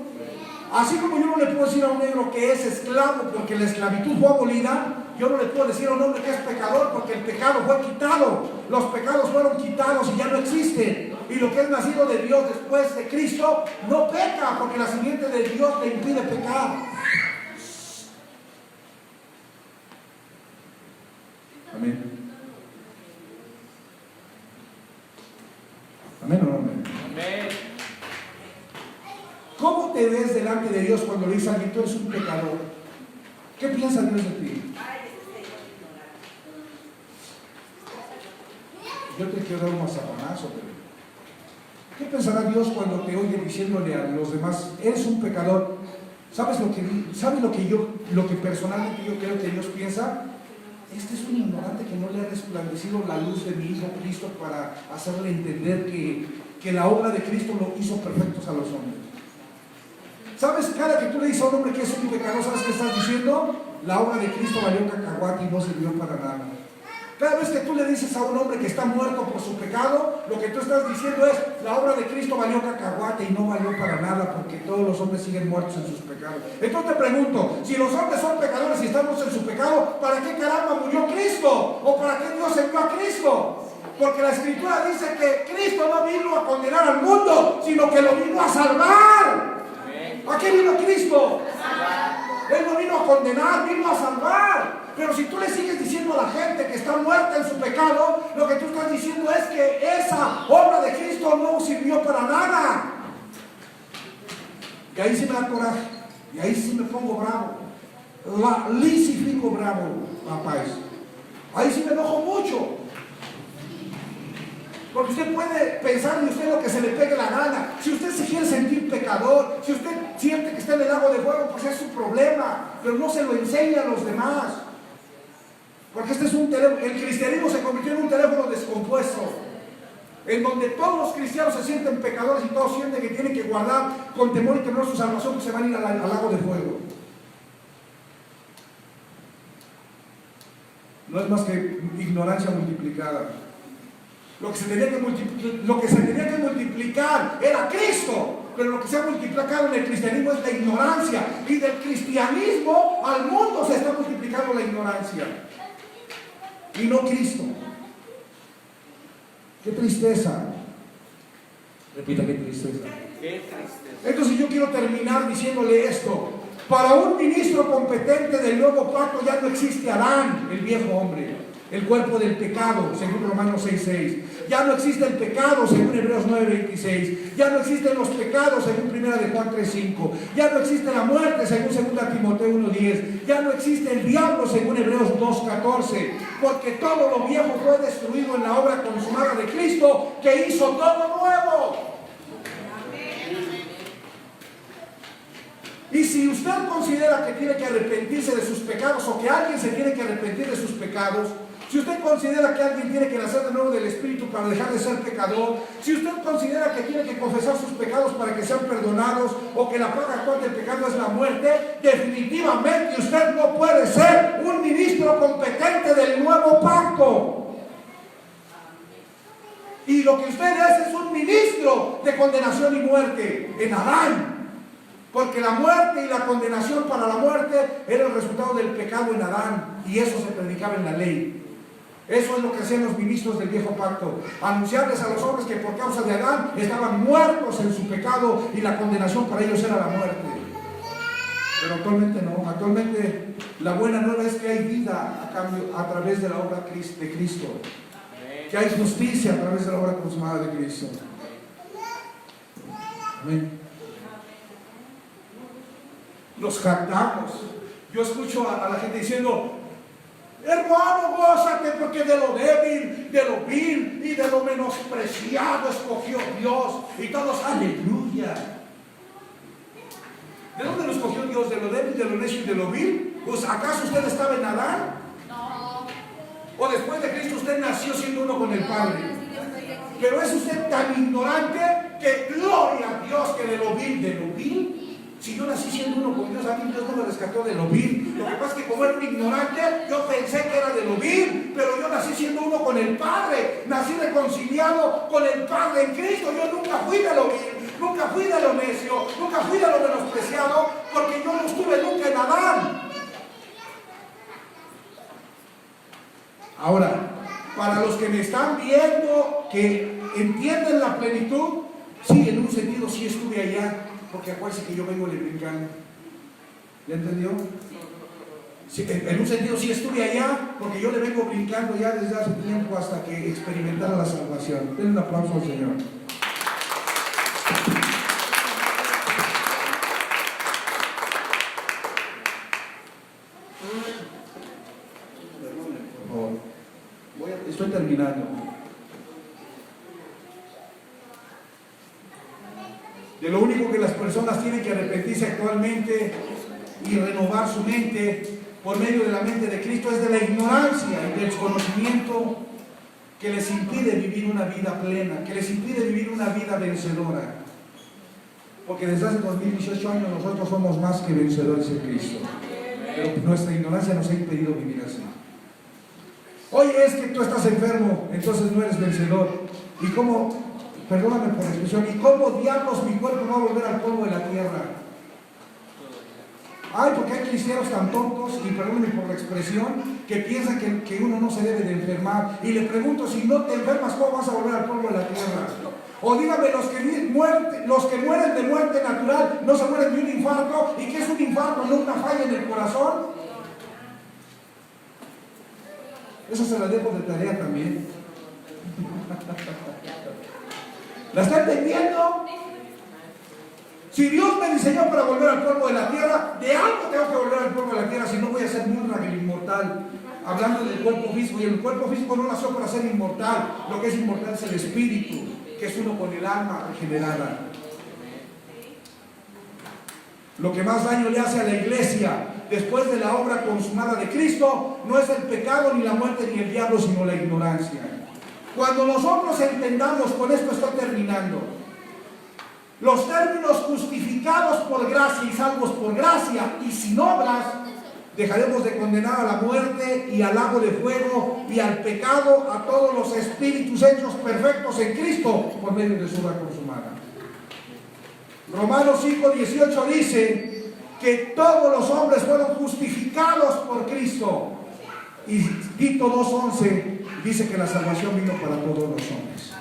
Así como yo no le puedo decir a un negro que es esclavo porque la esclavitud fue abolida, yo no le puedo decir a un hombre que es pecador porque el pecado fue quitado. Los pecados fueron quitados y ya no existen. Y lo que es nacido de Dios después de Cristo no peca, porque la simiente de Dios le impide pecar. Amén. Amén o no amén. Amén. ¿Cómo te ves delante de Dios cuando le dices a alguien: tú eres un pecador? ¿Qué piensa Dios de ti? Yo te quiero dar un mazapanazo, pero ¿qué pensará Dios cuando te oye diciéndole a los demás: eres un pecador? ¿Sabes lo que personalmente yo creo que Dios piensa? Este es un ignorante que no le ha resplandecido la luz de mi Hijo Cristo para hacerle entender que la obra de Cristo lo hizo perfectos a los hombres. ¿Sabes? Cada que tú le dices a un hombre que es un pecador, ¿sabes qué estás diciendo? La obra de Cristo valió cacahuate y no sirvió para nada. Cada vez que tú le dices a un hombre que está muerto por su pecado, lo que tú estás diciendo es, la obra de Cristo valió cacahuate y no valió para nada, porque todos los hombres siguen muertos en sus pecados. Entonces te pregunto, si los hombres son pecadores y estamos en su pecado, ¿para qué caramba murió Cristo? ¿O para qué Dios envió a Cristo? Porque la Escritura dice que Cristo no vino a condenar al mundo, sino que lo vino a salvar. ¿A qué vino Cristo? Él no vino a condenar, vino a salvar. Pero si tú le sigues diciendo a la gente que está muerta en su pecado, lo que tú estás diciendo es que esa obra de Cristo no sirvió para nada. Y ahí sí me da coraje, y ahí sí me pongo bravo. Lisifico bravo, papás. Ahí sí me enojo mucho. Porque usted puede pensar de usted lo que se le pegue la gana. Si usted se quiere sentir pecador, si usted siente que está en el lago de fuego, pues es su problema. Pero no se lo enseña a los demás. Porque este es un teléfono. El cristianismo se convirtió en un teléfono descompuesto, en donde todos los cristianos se sienten pecadores y todos sienten que tienen que guardar con temor y temor su salvación, porque se van a ir al lago de fuego. No es más que ignorancia multiplicada. Lo que se tenía que multiplicar era Cristo, pero lo que se ha multiplicado en el cristianismo es la ignorancia, y del cristianismo al mundo se está multiplicando la ignorancia y no Cristo. ¡Qué tristeza! Repita, qué tristeza. Qué tristeza. Entonces yo quiero terminar diciéndole esto. Para un ministro competente del nuevo pacto ya no existe Adán, el viejo hombre, el cuerpo del pecado, según Romanos 6:6. Ya no existe el pecado, según Hebreos 9:26. Ya no existen los pecados, según 1 de Juan 3:5. Ya no existe la muerte, según 2 Timoteo 1:10. Ya no existe el diablo, según Hebreos 2:14. Porque todo lo viejo fue destruido en la obra consumada de Cristo, que hizo todo nuevo. Y si usted considera que tiene que arrepentirse de sus pecados, o que alguien se tiene que arrepentir de sus pecados, si usted considera que alguien tiene que nacer de nuevo del Espíritu para dejar de ser pecador, si usted considera que tiene que confesar sus pecados para que sean perdonados, o que la paga actual del pecado es la muerte, definitivamente usted no puede ser un ministro competente del nuevo pacto. Y lo que usted es un ministro de condenación y muerte en Adán. Porque la muerte y la condenación para la muerte era el resultado del pecado en Adán, y eso se predicaba en la ley. Eso es lo que hacían los ministros del viejo pacto: anunciarles a los hombres que por causa de Adán estaban muertos en su pecado, y la condenación para ellos era la muerte. Pero actualmente no. Actualmente la buena nueva es que hay vida a través de la obra de Cristo, que hay justicia a través de la obra consumada de Cristo. Amén. Nos jactamos. Yo escucho a la gente diciendo: hermano, gózate, porque de lo débil, de lo vil y de lo menospreciado escogió Dios. Y todos, aleluya. ¿De dónde lo escogió Dios? ¿De lo débil, de lo necio y de lo vil? Pues ¿acaso usted estaba en Adán? No. ¿O después de Cristo usted nació siendo uno con el Padre? Pero es usted tan ignorante que gloria a Dios, que de lo vil. Si yo nací siendo uno con Dios, a mí Dios no me rescató de lo vil. Lo que pasa es que como era un ignorante, yo pensé que era de lo vil, pero yo nací siendo uno con el Padre. Nací reconciliado con el Padre en Cristo. Yo nunca fui de lo vil, nunca fui de lo necio, nunca fui de lo menospreciado, porque yo no estuve nunca en Adán. Ahora, para los que me están viendo, que entienden la plenitud, sí, en un sentido sí estuve allá. Porque acuérdense que yo vengo de brincando. ¿Ya entendió? Sí, en un sentido sí estuve allá, porque yo le vengo brincando ya desde hace tiempo hasta que experimentara la salvación. Denle un aplauso al Señor. Por favor. Estoy terminando. De lo único que las personas tienen que arrepentirse actualmente y renovar su mente por medio de la mente de Cristo es de la ignorancia y del desconocimiento que les impide vivir una vida plena, que les impide vivir una vida vencedora. porque desde hace 2018 años nosotros somos más que vencedores en Cristo. Pero nuestra ignorancia nos ha impedido vivir así. Oye, es que tú estás enfermo, entonces no eres vencedor. ¿Y cómo, perdóname por la expresión, y cómo diablos mi cuerpo va a volver al polvo de la tierra? Ay, porque hay cristianos tan tontos, y perdóname por la expresión, que piensan que uno no se debe de enfermar. Y le pregunto, si no te enfermas, ¿cómo vas a volver al polvo de la tierra? O dígame, los que mueren de muerte natural, ¿no se mueren de un infarto? ¿Y qué es un infarto? ¿No una falla en el corazón? Esa se la dejo de tarea también. ¿La está entendiendo? Si Dios me diseñó para volver al polvo de la tierra, de algo tengo que volver al polvo de la tierra, si no voy a ser muy inmortal. Hablando del cuerpo físico, y el cuerpo físico no nació para ser inmortal. Lo que es inmortal es el espíritu, que es uno con el alma regenerada. Lo que más daño le hace a la iglesia después de la obra consumada de Cristo no es el pecado, ni la muerte, ni el diablo, sino la ignorancia. Cuando nosotros entendamos, con esto estoy terminando, los términos justificados por gracia y salvos por gracia y sin obras, dejaremos de condenar a la muerte y al lago de fuego y al pecado a todos los espíritus hechos perfectos en Cristo por medio de su obra consumada. Romanos 5:18 dice que todos los hombres fueron justificados por Cristo. Y Tito 2:11 dice que la salvación vino para todos los hombres.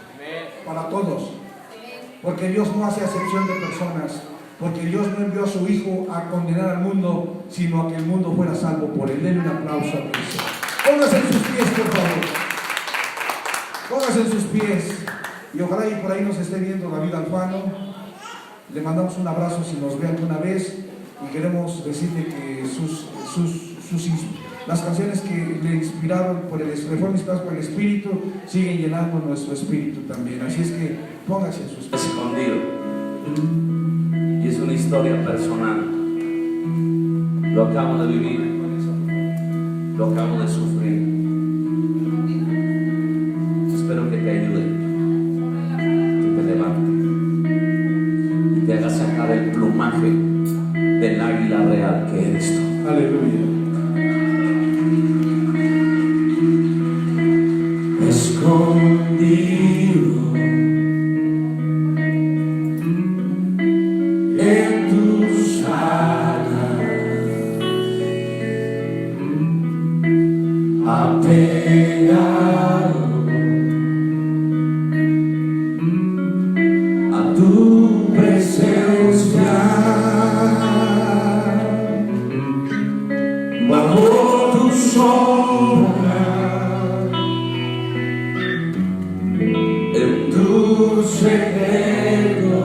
Para todos. Porque Dios no hace acepción de personas. Porque Dios no envió a su Hijo a condenar al mundo, sino a que el mundo fuera salvo por él. Denle un aplauso a Cristo. Póngase en sus pies, por favor. Póngase en sus pies. Y ojalá y por ahí nos esté viendo David Alfano. Le mandamos un abrazo si nos ve alguna vez. Y queremos decirle que las canciones que le inspiraron fueron inspiradas por el Espíritu, siguen llenando nuestro espíritu también. Así es que póngase en sus pies. Escondido. Y es una historia personal. Lo acabo de vivir, lo acabo de sufrir. Espero que te ayude, que te levante y te haga sacar el plumaje del águila real que eres tú. Aleluya. Escondido en tus alas, apegado a tu presencia, bajo tu sombra, en tu secreto.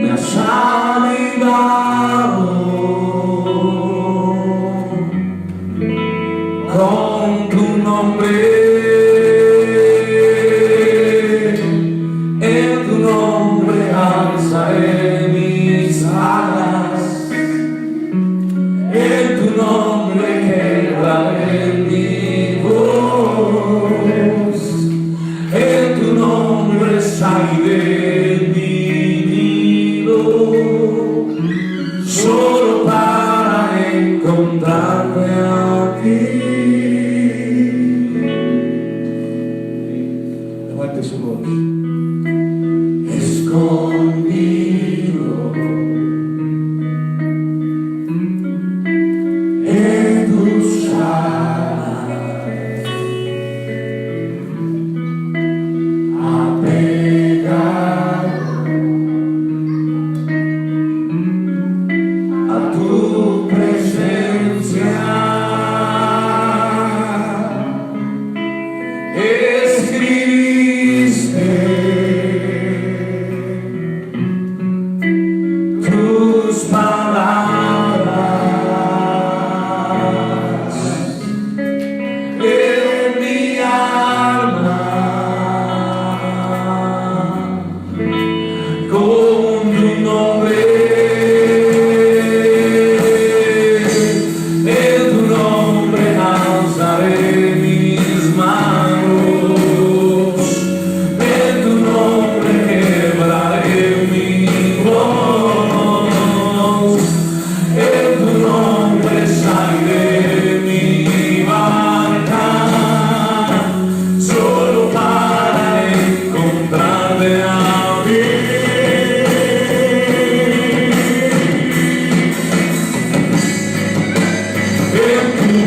Me has avivado con tu nombre, en tu nombre alzaré mis alas, en tu nombre quebraré mi voz, en tu nombre saliré solo para encontrarme a ti. Levante su voz. Escondido en tus alas, apegado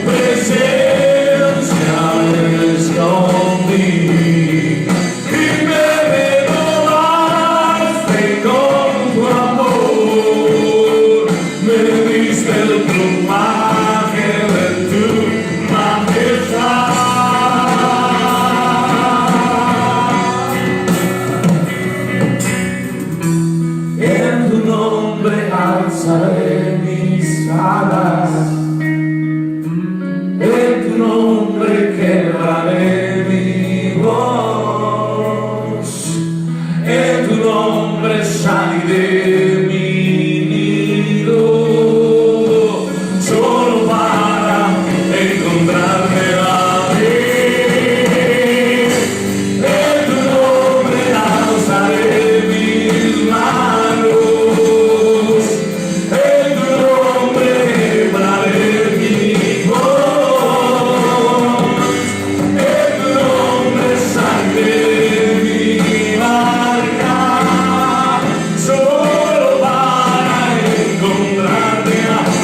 presencia escondí y me renovaste con tu amor, me diste el plumaje de tu majestad. En tu nombre alzaré mis alas, en tu nombre quebraré mi voz, en tu nombre saliré de mi nido, solo para encontrarme a ti. En tu nombre alzaré mis manos, en tu nombre quebraré mi voz, en tu nombre saldré de mi barca, solo para encontrarte a ti.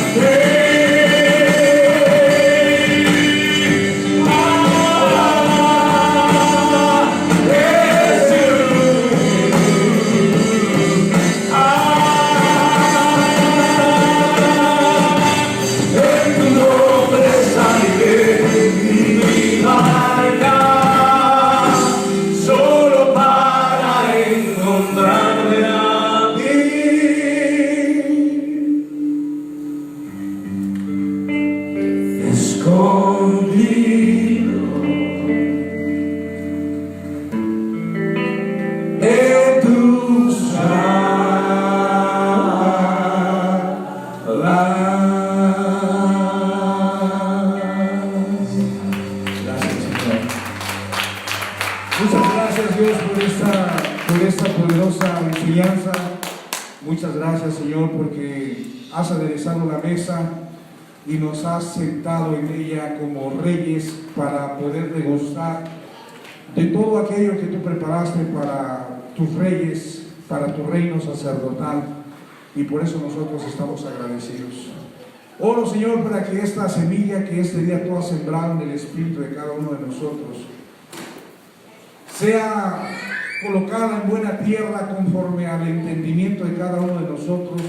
En tu nombre saliré de mi barca, solo para encontrarme a ti. Escondido en tus alas. Gracias, Señor. Muchas gracias, Dios, por esta poderosa enseñanza. Muchas gracias, Señor, porque has aderezado la mesa y nos has sentado en ella como reyes para poder degustar de todo aquello que tú preparaste para tus reyes, para tu reino sacerdotal, y por eso nosotros estamos agradecidos. Oro, Señor, para que esta semilla que este día tú has sembrado en el espíritu de cada uno de nosotros sea colocada en buena tierra conforme al entendimiento de cada uno de nosotros,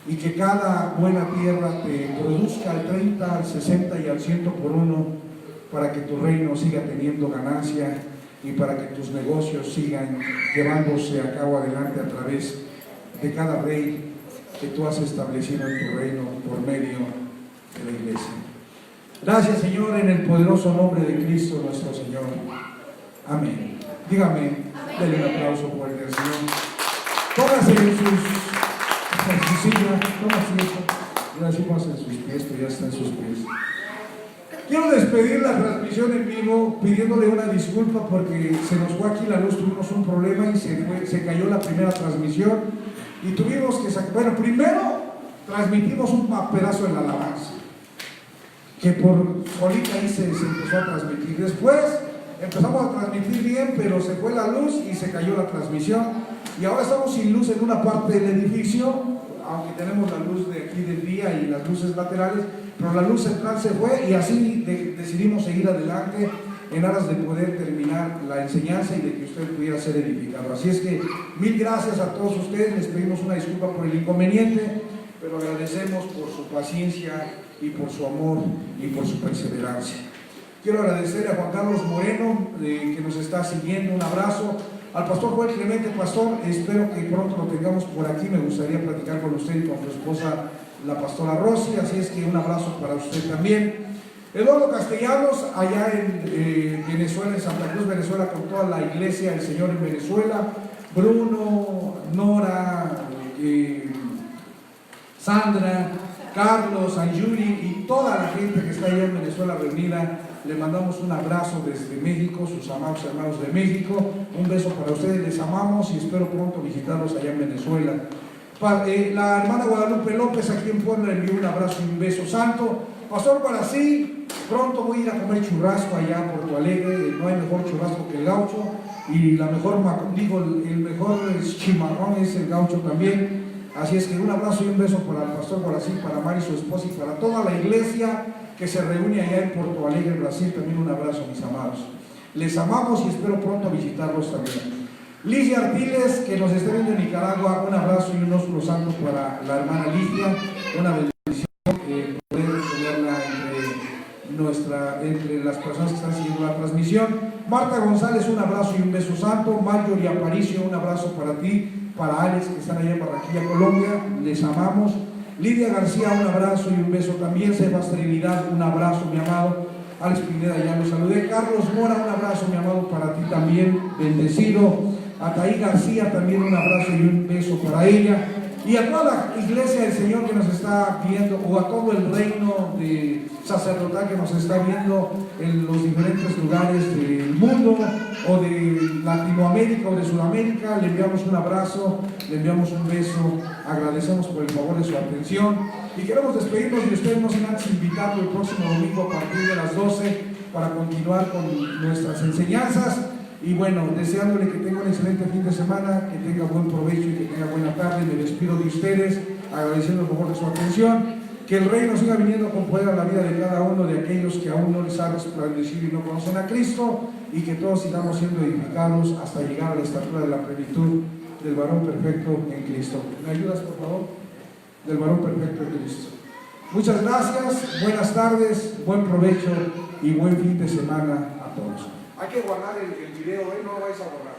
y que cada buena tierra te produzca al 30, al 60 y al 100 por uno, para que tu reino siga teniendo ganancia y para que tus negocios sigan llevándose a cabo adelante a través de cada rey que tú has establecido en tu reino por medio de la iglesia. Gracias, Señor, en el poderoso nombre de Cristo nuestro Señor. Amén. Dígame, denle un aplauso fuerte al Señor. Póngase en su silla, toma asiento. Gracias, póngase en sus pies, que ya está en sus pies. Quiero despedir la transmisión en vivo pidiéndole una disculpa porque se nos fue aquí la luz, tuvimos un problema y se cayó la primera transmisión y tuvimos que sacar. Bueno, primero transmitimos un pedazo de la alabanza, que por solita ahí se empezó a transmitir. Después empezamos a transmitir bien, pero se fue la luz y se cayó la transmisión. Y ahora estamos sin luz en una parte del edificio, aunque tenemos la luz de aquí del día y las luces laterales, pero la luz central se fue y así decidimos seguir adelante en aras de poder terminar la enseñanza y de que usted pudiera ser edificado. Así es que mil gracias a todos ustedes, les pedimos una disculpa por el inconveniente, pero agradecemos por su paciencia y por su amor y por su perseverancia. Quiero agradecer a Juan Carlos Moreno, que nos está siguiendo, un abrazo. Al pastor Joel Clemente, pastor, espero que pronto lo tengamos por aquí, me gustaría platicar con usted y con su esposa, la pastora Rosy, así es que un abrazo para usted también. Eduardo Castellanos, allá en Venezuela, en Santa Cruz, Venezuela, con toda la iglesia del Señor en Venezuela. Bruno, Nora, Sandra, Carlos, Ayuri y toda la gente que está allá en Venezuela reunida, le mandamos un abrazo desde México, sus amados hermanos de México. Un beso para ustedes, les amamos y espero pronto visitarlos allá en Venezuela. La hermana Guadalupe López aquí en Puebla le envió un abrazo y un beso santo. Pastor Guarací, pronto voy a ir a comer churrasco allá en Porto Alegre. No hay mejor churrasco que el gaucho, y la mejor, el mejor chimarrón es el gaucho también. Así es que un abrazo y un beso para el pastor Guaracín, para Mari, su esposa, y para toda la iglesia que se reúne allá en Porto Alegre, Brasil. También un abrazo, mis amados. Les amamos y espero pronto visitarlos también. Ligia Artiles, que nos está viendo en Nicaragua, un abrazo y un ósculo santo para la hermana Ligia. Una bendición poder tenerla entre las personas que están siguiendo la transmisión. Marta González, un abrazo y un beso santo. Marjorie Aparicio, un abrazo para ti, para Alex, que están allá en Barranquilla, Colombia. Les amamos. Lidia García, un abrazo y un beso también. Sebas Trinidad, un abrazo, mi amado. Alex Pineda, ya lo saludé. Carlos Mora, un abrazo, mi amado, para ti también, bendecido. A Taí García, también un abrazo y un beso para ella. Y a toda la iglesia del Señor que nos está viendo, o a todo el reino de sacerdotal que nos está viendo en los diferentes lugares del mundo, o de Latinoamérica o de Sudamérica, le enviamos un abrazo, le enviamos un beso, agradecemos por el favor de su atención y queremos despedirnos de ustedes, no sin antes invitarlo el próximo domingo a partir de las 12 para continuar con nuestras enseñanzas. Y bueno, deseándole que tenga un excelente fin de semana, que tenga buen provecho y que tenga buena tarde. Me despido de ustedes, agradeciendo el favor de su atención. Que el reino siga viniendo con poder a la vida de cada uno de aquellos que aún no les ha resplandecido y no conocen a Cristo, y que todos sigamos siendo edificados hasta llegar a la estatura de la plenitud del varón perfecto en Cristo. ¿Me ayudas, por favor? Del varón perfecto en Cristo. Muchas gracias, buenas tardes, buen provecho y buen fin de semana a todos. Hay que guardar el video, no lo vais a borrar.